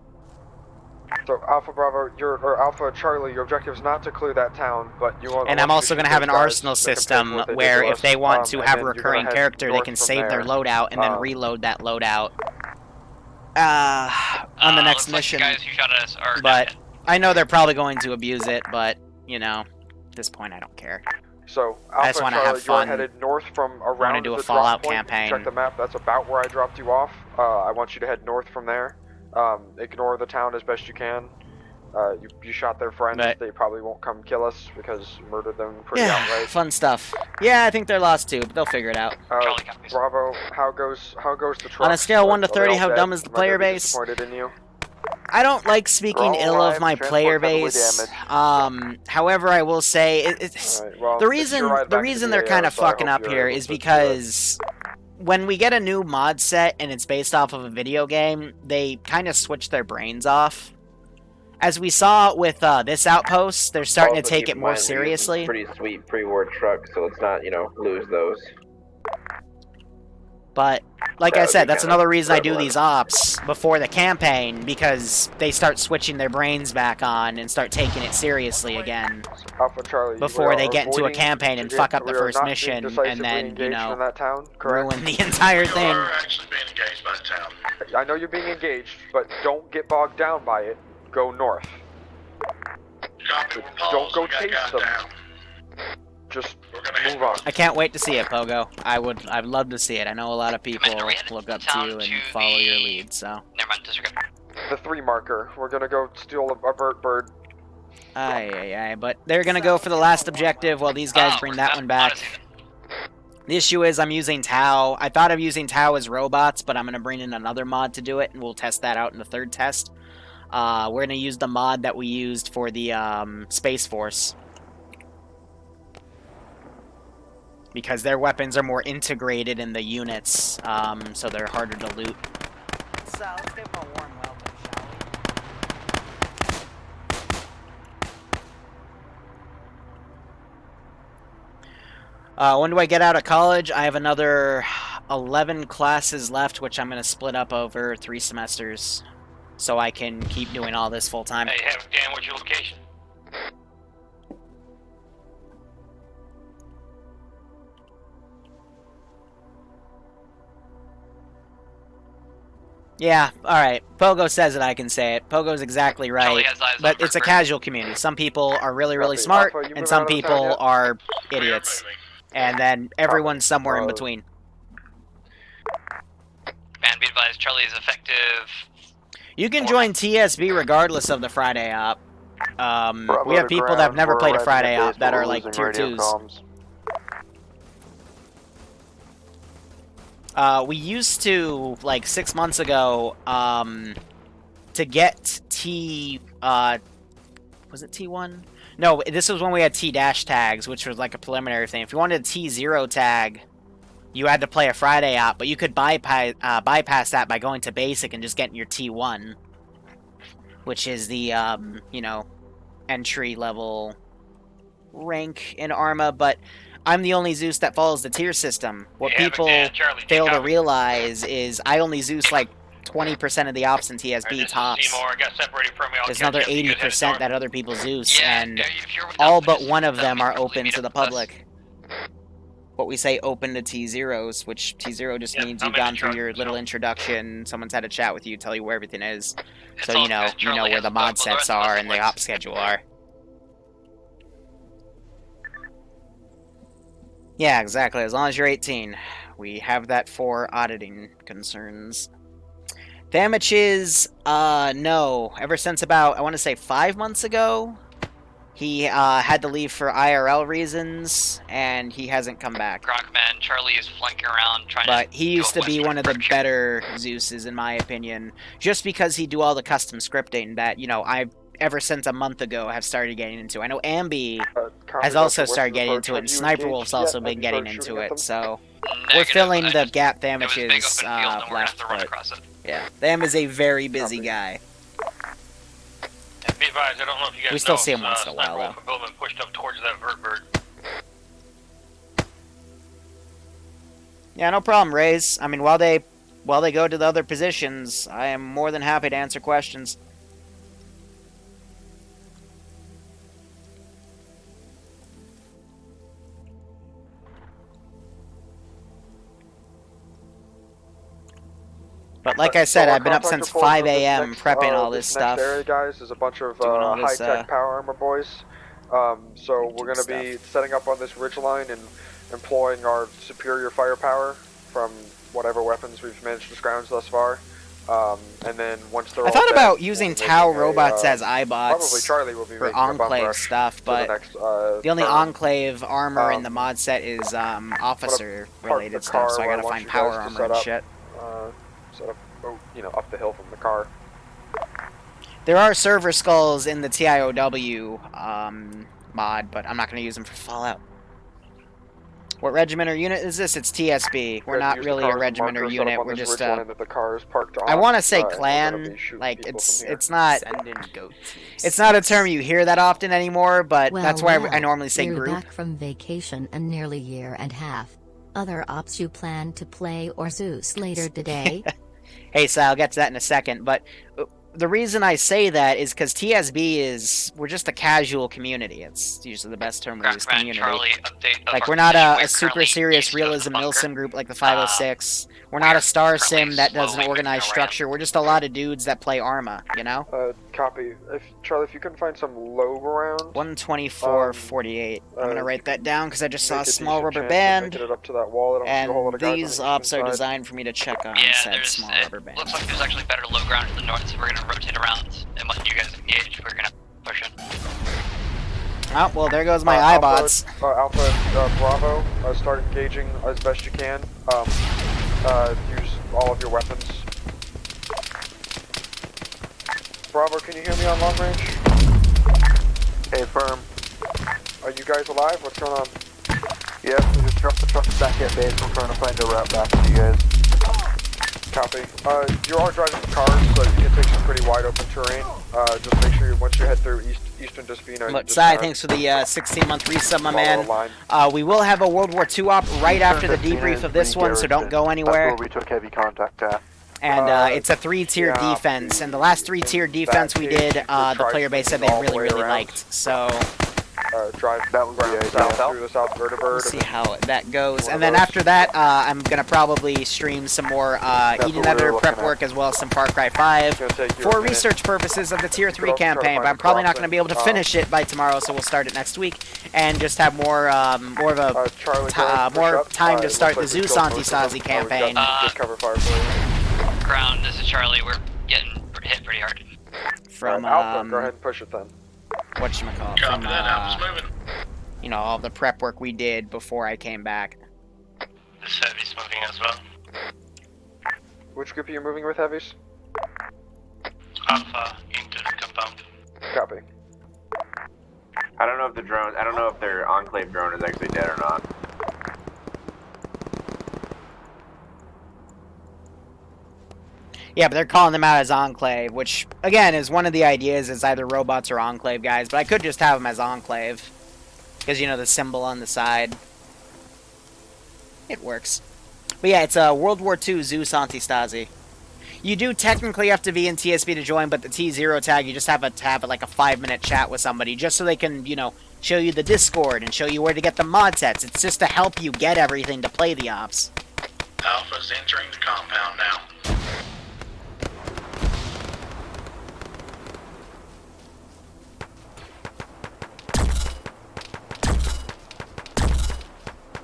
So Alpha Bravo, or Alpha Charlie, your objective is not to clear that town, but you want. And I'm also going to have an arsenal system where if they want to have a recurring character, they can save their loadout and then reload that loadout. on the next looks mission. Like the guys who shot at us are but I know they're probably going to abuse it, but, you know, at this point I don't care. So, I just Alpha want and to have Charlie, you are fun. headed north from I want around to do a the Fallout drop point. campaign. Check the map, that's about where I dropped you off. I want you to head north from there. Ignore the town as best you can. You shot their friends, they probably won't come kill us because you murdered them pretty outright. Fun stuff. Yeah, I think they're lost too, but they'll figure it out. Bravo, how goes the truck? On a scale of 1 to 30, how dead? dumb is the Am I player gonna be base? disappointed in you? I don't like speaking ill of my player base. However, I will say the reason they're kind of fucking up here is because when we get a new mod set and it's based off of a video game, they kind of switch their brains off. As we saw with this outpost, they're starting to take it more seriously. Pretty sweet pre-war truck, so let's not, lose those. But, like I said, that's another reason I do these ops before the campaign, because they start switching their brains back on and start taking it seriously again. Alpha Charlie, before they get into a campaign and fuck up the first mission, and then, ruin the entire thing. You are actually being engaged by the town. I know you're being engaged, but don't get bogged down by it. Go north. Don't go chase them. Just move on. I can't wait to see it, Pogo. I'd love to see it. I know a lot of people look up to you and follow your lead, so. Never mind, disregard. The 3 marker. We're gonna go steal a vert bird. Aye, but they're gonna go for the last objective while these guys bring that one back. The issue is I'm using Tau. I thought of using Tau as robots, but I'm gonna bring in another mod to do it, and we'll test that out in the 3rd test. We're gonna use the mod that we used for the Space Force. Because their weapons are more integrated in the units, so they're harder to loot. So, let's give them a warm welcome, shall we? When do I get out of college? I have another 11 classes left, which I'm going to split up over 3 semesters, so I can keep doing all this full time. Hey, Dan, what's your location? Yeah, alright. Pogo says it, I can say it. Pogo's exactly right. But it's a casual community. Some people are really, really smart, and some people are idiots. And then everyone's somewhere in between. Man, be advised, Charlie is effective. You can join TSB regardless of the Friday op. We have people that have never played a Friday op that are like tier 2s. We used to, like, 6 months ago, to get was it T1? No, this was when we had T-dash tags, which was like a preliminary thing. If you wanted a T0 tag, you had to play a Friday op, but you could bypass that by going to basic and just getting your T1, which is the, entry-level rank in Arma, but I'm the only Zeus that follows the tier system. What people fail to realize is I only Zeus like 20% of the ops in TSB tops. There's another 80% that other people Zeus, and all but one of them are open to the public. What we say open to T0s, which T0 just means you've gone through your little introduction, someone's had a chat with you, tell you where everything is. So you know where the mod sets are and the op schedule are. Yeah, exactly. As long as you're 18. We have that for auditing concerns. Damages, no. Ever since about, I want to say 5 months ago, he had to leave for IRL reasons, and he hasn't come back. Gronkman, Charlie is flanking around trying But he used to be one of the better Zeuses, in my opinion. Just because he'd do all the custom scripting that, I've ever since a month ago have started getting into. I know Ambi has also started getting into it, and Sniper Wolf's also been getting into it, so we're filling the gap damages left, but yeah, Tham is a very busy guy. And be advised, I don't know if you guys We still see him once in a while, though. Bowman pushed up towards that vert bird. Yeah, no problem, Raze. I mean, while they go to the other positions, I am more than happy to answer questions. But like I said, So I've been up contact since report 5 for this a.m. next, prepping all this this stuff. Next area, guys, is a bunch of Doing all this, high-tech power armor boys. So we're going to be setting up on this ridge line and employing our superior firepower from whatever weapons we've managed to scrounge thus far. And then once they're I thought about using Tau robots as probably Charlie will be for making a bum Enclave rush stuff, to but next, the only turn. Enclave armor in the mod set is officer-related stuff, so I gotta find power armor and shit. Set up, up the hill from the car. There are server skulls in the TIOW mod, but I'm not gonna use them for Fallout. What regiment or unit is this? It's TSB. We're not really a regiment or unit. We're just I want to say clan. Like it's not. It's not a term you hear that often anymore, but that's why I normally say you're group. Back from vacation a nearly year and a half. Other ops you plan to play or Zeus later today? Hey, Sal, I'll get to that in a second, but the reason I say that is because TSB we're just a casual community. It's usually the best term we use, community. Like, we're not a super serious realism milsim group like the 506. We're not a star sim that does an organized structure. We're just a lot of dudes that play Arma, you know? Copy. Charlie, if you can find some low round. 124.48. I'm gonna write that down because I just saw a small rubber band. And these ops are designed for me to check on said small rubber band. Looks like there's actually better low ground to the north, so we're gonna rotate around. And once you guys engage, we're gonna push in. Oh, well, there goes my iBots. Alpha Bravo, start engaging as best you can. Use all of your weapons. Bravo, can you hear me on long range? Hey, firm. Are you guys alive? What's going on? Yes, we just dropped the truck back at base. We're trying to find a route back to you guys. Copy. You are driving cars, so you can take some pretty wide open terrain. Just make sure once you head through Eastern Despino. But Sai, thanks for the 16-month resub, my man. We will have a World War II op right after the debrief of this one, so don't go anywhere. That's where we took heavy contact at. And it's a 3-tier defense, and the last 3-tier defense we did, the player base said they really liked. So drive that through the South Vertibird. We'll see how that goes. And then after that, I'm going to probably stream some more Eden Editor prep work as well as some Far Cry 5 for research purposes of the Tier 3 campaign. But I'm probably not going to be able to finish it by tomorrow, so we'll start it next week and just have more time to start the Zeus Anti-Sazi campaign. Ground, this is Charlie. We're getting hit pretty hard. From Alpha, go ahead and push it then. Whatchamacallit, from all the prep work we did before I came back. This heavy's moving as well. Which group are you moving with, heavies? Alpha into the compound. Copy. I don't know if their Enclave drone is actually dead or not. Yeah, but they're calling them out as Enclave, which, again, is one of the ideas, is either robots or Enclave guys, but I could just have them as Enclave. Because, the symbol on the side. It works. But yeah, it's a World War II Zeus Antistasi. You do technically have to be in TSB to join, but the T0 tag, you just have to have like a 5-minute chat with somebody, just so they can, show you the Discord and show you where to get the mod sets. It's just to help you get everything to play the ops. Alpha's entering the compound now.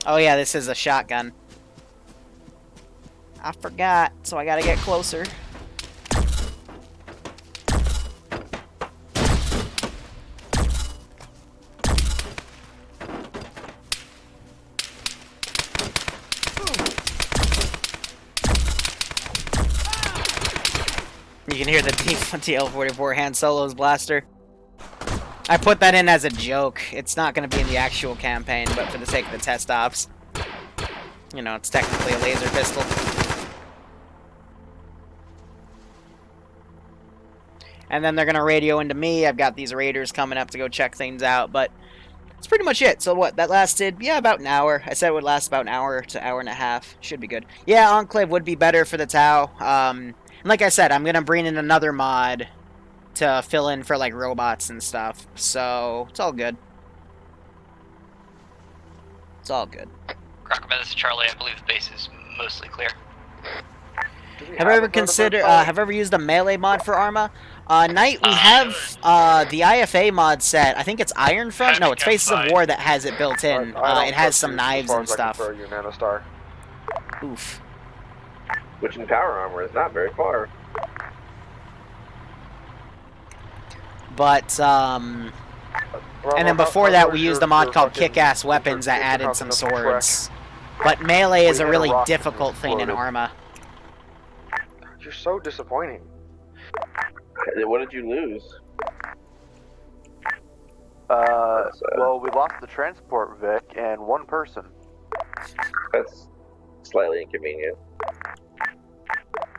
Oh yeah, this is a shotgun. I forgot, so I gotta get closer. You can hear the TL-44 Han Solo's blaster. I put that in as a joke. It's not going to be in the actual campaign, but for the sake of the test ops. It's technically a laser pistol. And then they're going to radio into me. I've got these raiders coming up to go check things out, but that's pretty much it. So what, that lasted, about an hour. I said it would last about an hour to hour and a half. Should be good. Yeah, Enclave would be better for the Tau. And like I said, I'm going to bring in another mod to fill in for, robots and stuff. So, it's all good. It's all good. Crocodile, this is Charlie. I believe the base is mostly clear. Have I ever considered? Have I ever used a melee mod for Arma? Knight, we have the IFA mod set. I think it's Iron Front. No, it's Faces of War that has it built in. It has some knives and stuff. Throw you, Nanostar. Oof. Which in power armor is not very far. But and then before that, we used a mod called Kick-Ass Weapons that added some swords. But melee is a really difficult thing in Arma. You're so disappointing. What did you lose? Well, we lost the transport Vic and one person. That's slightly inconvenient.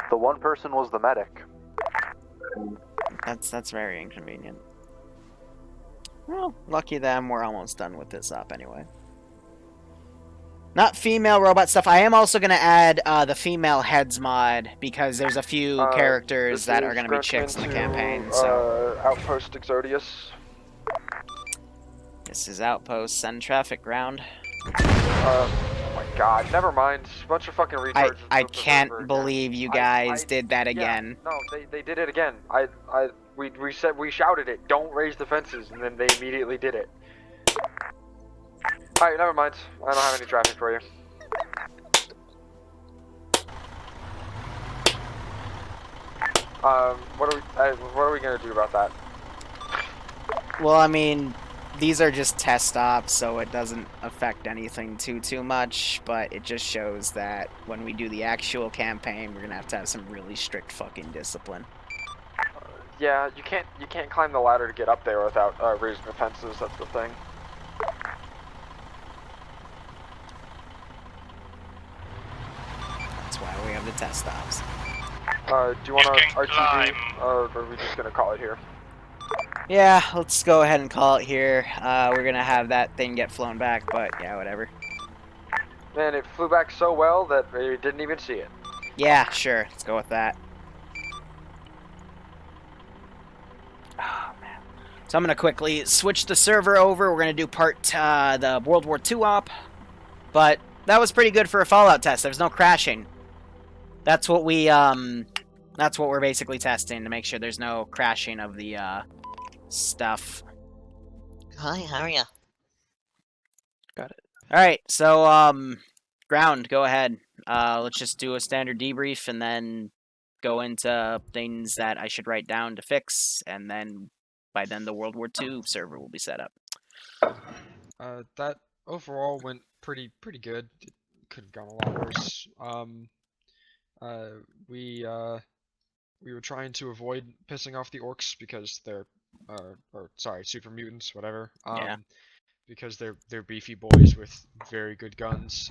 The one person was the medic. That's very inconvenient. Well, lucky them, we're almost done with this up anyway. Not female robot stuff. I am also going to add the female heads mod, because there's a few characters that are going to be chicks in the campaign, so... Outpost Exodius. This is Outpost, send traffic ground. Oh my god, never mind. Bunch of fucking retards. I can't believe you guys did that again. Yeah, no, they did it again. We shouted it, don't raise the fences, and then they immediately did it. Alright, never mind. I don't have any traffic for you. What are we gonna do about that? Well, I mean, these are just test stops, so it doesn't affect anything too much, but it just shows that when we do the actual campaign, we're gonna have some really strict fucking discipline. Yeah, you can't climb the ladder to get up there without raising the fences, that's the thing. That's why we have the test stops. Do you want to RTB, or are we just gonna call it here? Yeah, let's go ahead and call it here. We're gonna have that thing get flown back, but yeah, whatever. Man, it flew back so well that we didn't even see it. Yeah, sure. Let's go with that. Oh, man. So I'm gonna quickly switch the server over. We're gonna do the World War II op. But that was pretty good for a Fallout test. There's no crashing. That's what we're basically testing, to make sure there's no crashing of the, stuff. Hi, how are ya? Got it. Alright, so, ground, go ahead. Let's just do a standard debrief and then go into things that I should write down to fix, and then by then the World War II server will be set up. That overall went pretty good. It could have gone a lot worse. We were trying to avoid pissing off the orcs because they're super mutants, whatever. Yeah. Because they're beefy boys with very good guns.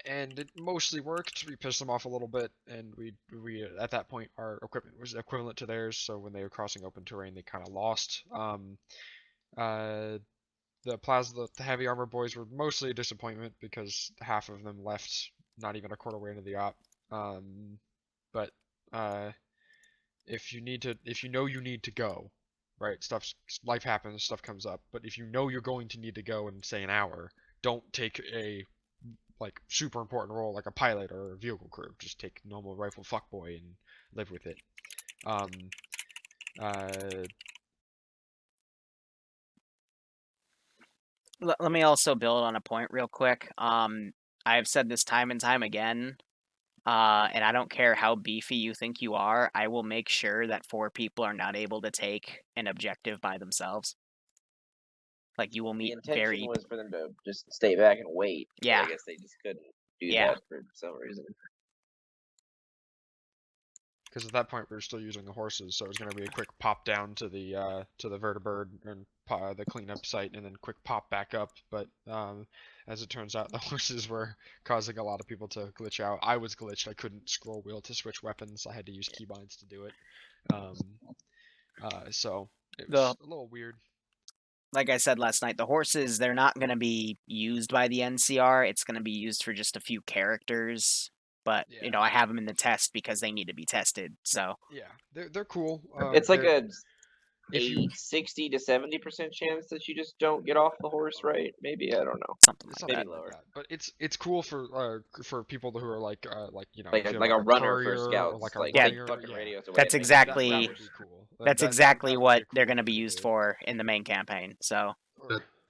And it mostly worked. We pissed them off a little bit, and we at that point our equipment was equivalent to theirs. So when they were crossing open terrain, they kind of lost. The heavy armor boys were mostly a disappointment because half of them left not even a quarter way into the op. But if you know you need to go, right? Life happens, stuff comes up. But if you know you're going to need to go in, say, an hour, don't take a super important role like a pilot or a vehicle crew. Just take normal rifle fuckboy and live with it. Let me also build on a point real quick. I've said this time and time again, and I don't care how beefy you think you are, I will make sure that 4 people are not able to take an objective by themselves. Like, you will meet The intention was for them to just stay back and wait. Yeah. I guess they just couldn't do that for some reason. Because at that point we were still using the horses, so it was going to be a quick pop down to the vertibird and the cleanup site, and then quick pop back up. But as it turns out, the horses were causing a lot of people to glitch out. I was glitched. I couldn't scroll wheel to switch weapons. I had to use keybinds to do it. So it was a little weird. Like I said last night, the horses, they're not going to be used by the NCR. It's going to be used for just a few characters. But, you know, I have them in the test because they need to be tested, so. Yeah, they're cool. It's like a 60 to 70% chance that you just don't get off the horse, right? Maybe, I don't know. Something It's like not maybe bad lower. like that. But it's cool for people who are like you know Like if you a have, runner courier for or scouts, like a like runner, fucking radios away. That's exactly that would be cool. that's exactly what they're going to be used for in the main campaign. So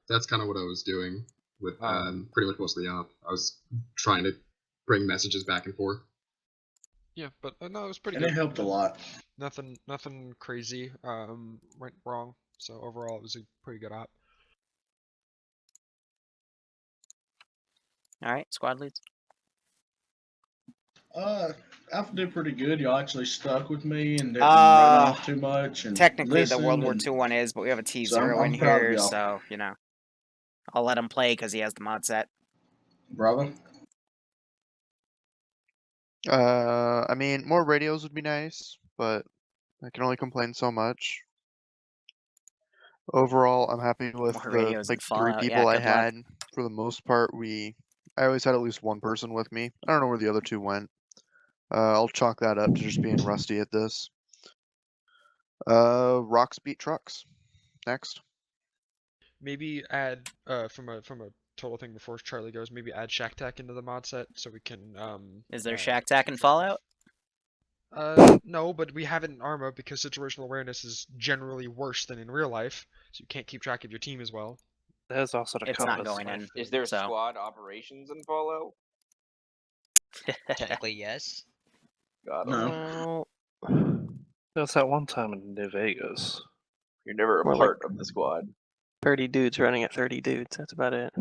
that's kind of what I was doing with pretty much most of the op. I was trying to bring messages back and forth. Yeah, but no, it was pretty And good. it helped a lot. Nothing crazy went wrong. So overall, it was a pretty good op. all right, squad leads. Alpha did pretty good. Y'all actually stuck with me and didn't run off too much. And Technically, the World War listened II one is, but we have a T0 so I'm in proud of here, y'all. so you know, I'll let him play because he has the mod set. Bravo. I mean, more radios would be nice, but I can only complain so much. Overall, I'm happy with More the radios like and 3 Fallout. people Yeah, I good luck. had. For the most part, I always had at least one person with me. I don't know where the other 2 went. I'll chalk that up to just being rusty at this. Rocks beat trucks. Next. Maybe add from a total thing before Charlie goes. Maybe add Shack Tack into the mod set so we can. Is there Shack Tack in Fallout? No, but we have it in Arma because situational awareness is generally worse than in real life, so you can't keep track of your team as well. There's also the It's not going in. Is there so. squad operations in Fallout? Technically, yes. God, No. There was that one time in New Vegas. You're never a More part of the squad. 30 dudes running at 30 dudes. That's about it.